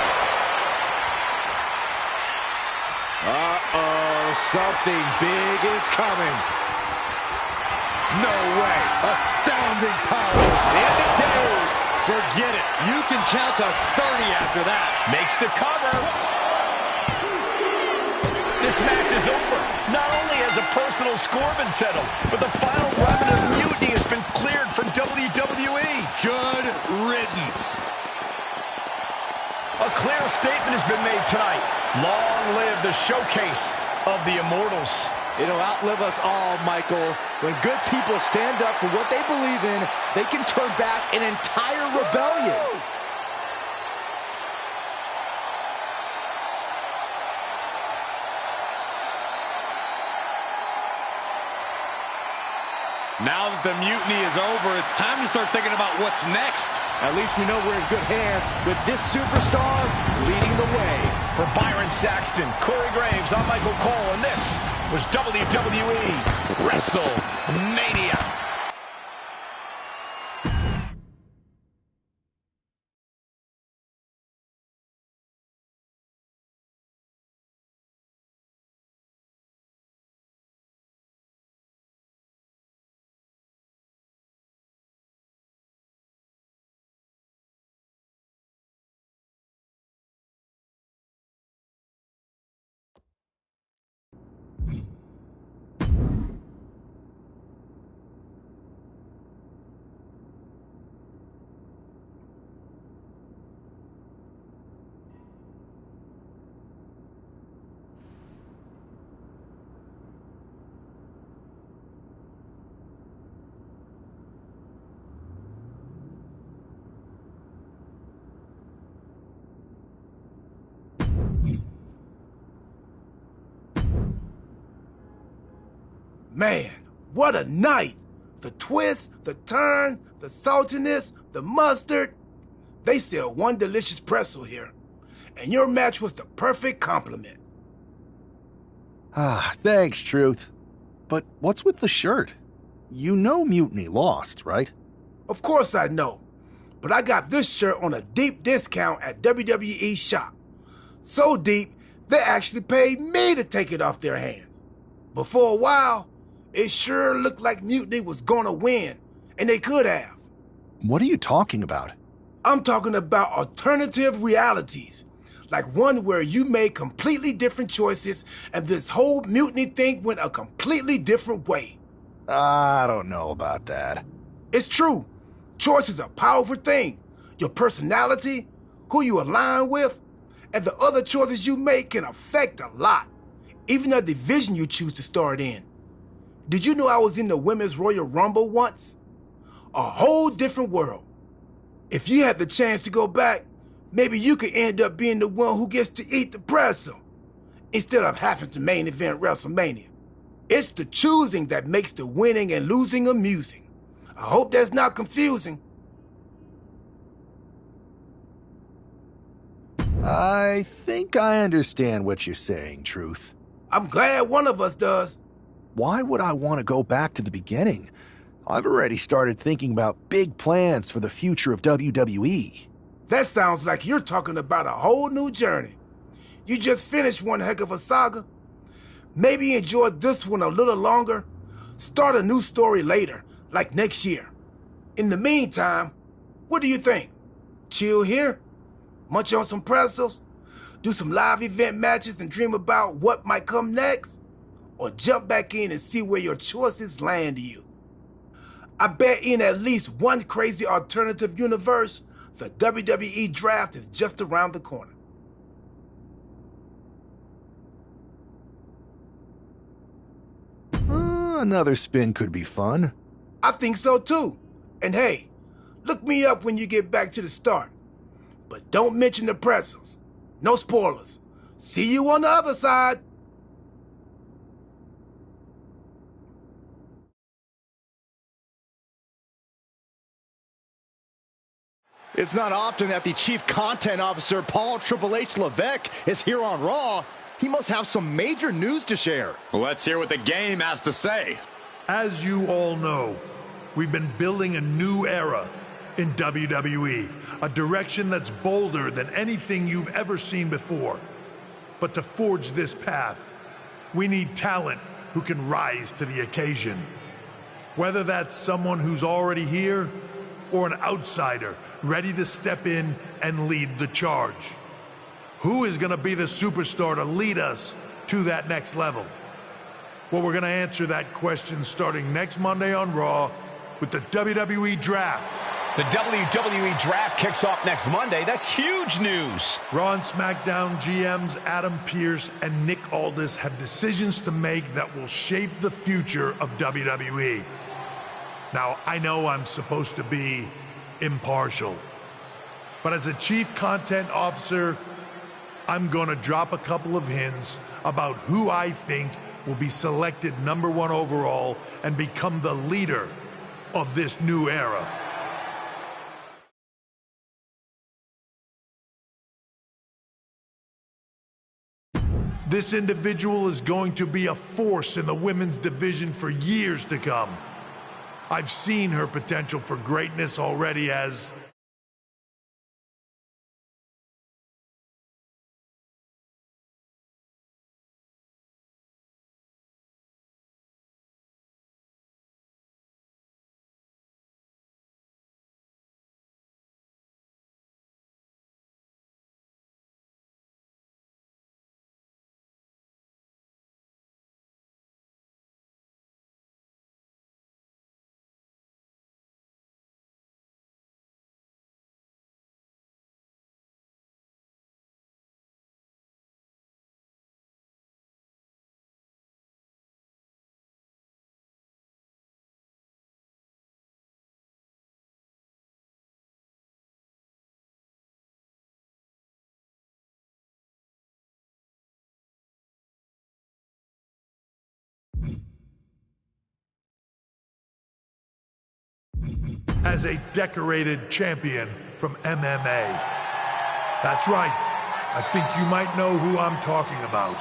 Uh-oh, something big is coming. No way. Astounding power. And it goes. Forget it. You can count to 30 after that. Makes the cover. This match is over. Not only has a personal score been settled, but the final remnant of mutiny has been cleared from WWE. Good riddance. A clear statement has been made tonight. Long live the showcase of the Immortals. It'll outlive us all, Michael. When good people stand up for what they believe in, they can turn back an entire rebellion. Now that the mutiny is over, it's time to start thinking about what's next. At least we know we're in good hands with this superstar leading the way. For Byron Saxton, Corey Graves, I'm Michael Cole, and this was WWE WrestleMania. Man, what a night! The twist, the turn, the saltiness, the mustard. They sell one delicious pretzel here. And your match was the perfect compliment. Ah, thanks, Truth. But what's with the shirt? You know Mutiny lost, right? Of course I know. But I got this shirt on a deep discount at WWE Shop. So deep, they actually paid me to take it off their hands. But for a while, it sure looked like Mutiny was gonna win, and they could have. What are you talking about? I'm talking about alternative realities, like one where you made completely different choices and this whole Mutiny thing went a completely different way. I don't know about that. It's true. Choice is a powerful thing. Your personality, who you align with, and the other choices you make can affect a lot, even the division you choose to start in. Did you know I was in the Women's Royal Rumble once? A whole different world. If you had the chance to go back, maybe you could end up being the one who gets to eat the pretzel, instead of having to main event WrestleMania. It's the choosing that makes the winning and losing amusing. I hope that's not confusing. I think I understand what you're saying, Truth. I'm glad one of us does. Why would I want to go back to the beginning? I've already started thinking about big plans for the future of WWE. That sounds like you're talking about a whole new journey. You just finished one heck of a saga. Maybe enjoy this one a little longer. Start a new story later, like next year. In the meantime, what do you think? Chill here? Munch on some pretzels? Do some live event matches and dream about what might come next? Or jump back in and see where your choices land you? I bet in at least one crazy alternative universe, the WWE draft is just around the corner. Another spin could be fun. I think so too. And hey, look me up when you get back to the start. But don't mention the pretzels. No spoilers. See you on the other side. It's not often that the Chief Content Officer, Paul Triple H Levesque, is here on Raw. He must have some major news to share. Well, let's hear what the game has to say. As you all know, we've been building a new era in WWE, a direction that's bolder than anything you've ever seen before. But to forge this path, we need talent who can rise to the occasion. Whether that's someone who's already here or an outsider ready to step in and lead the charge. Who is going to be the superstar to lead us to that next level? Well, we're going to answer that question starting next Monday on Raw with the WWE Draft. The WWE Draft kicks off next Monday. That's huge news. Raw and SmackDown GMs Adam Pearce and Nick Aldis have decisions to make that will shape the future of WWE. Now, I know I'm supposed to be impartial, but as a Chief Content Officer, I'm going to drop a couple of hints about who I think will be selected #1 overall and become the leader of this new era. This individual is going to be a force in the women's division for years to come. I've seen her potential for greatness already as a decorated champion from MMA. That's right. I think you might know who I'm talking about.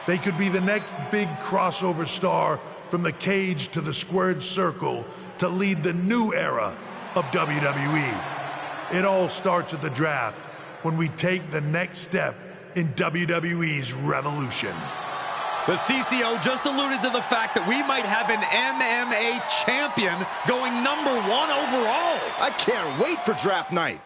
They could be the next big crossover star from the cage to the squared circle to lead the new era of WWE. It all starts at the draft when we take the next step in WWE's revolution. The CCO just alluded to the fact that we might have an MMA champion going #1 overall. I can't wait for draft night.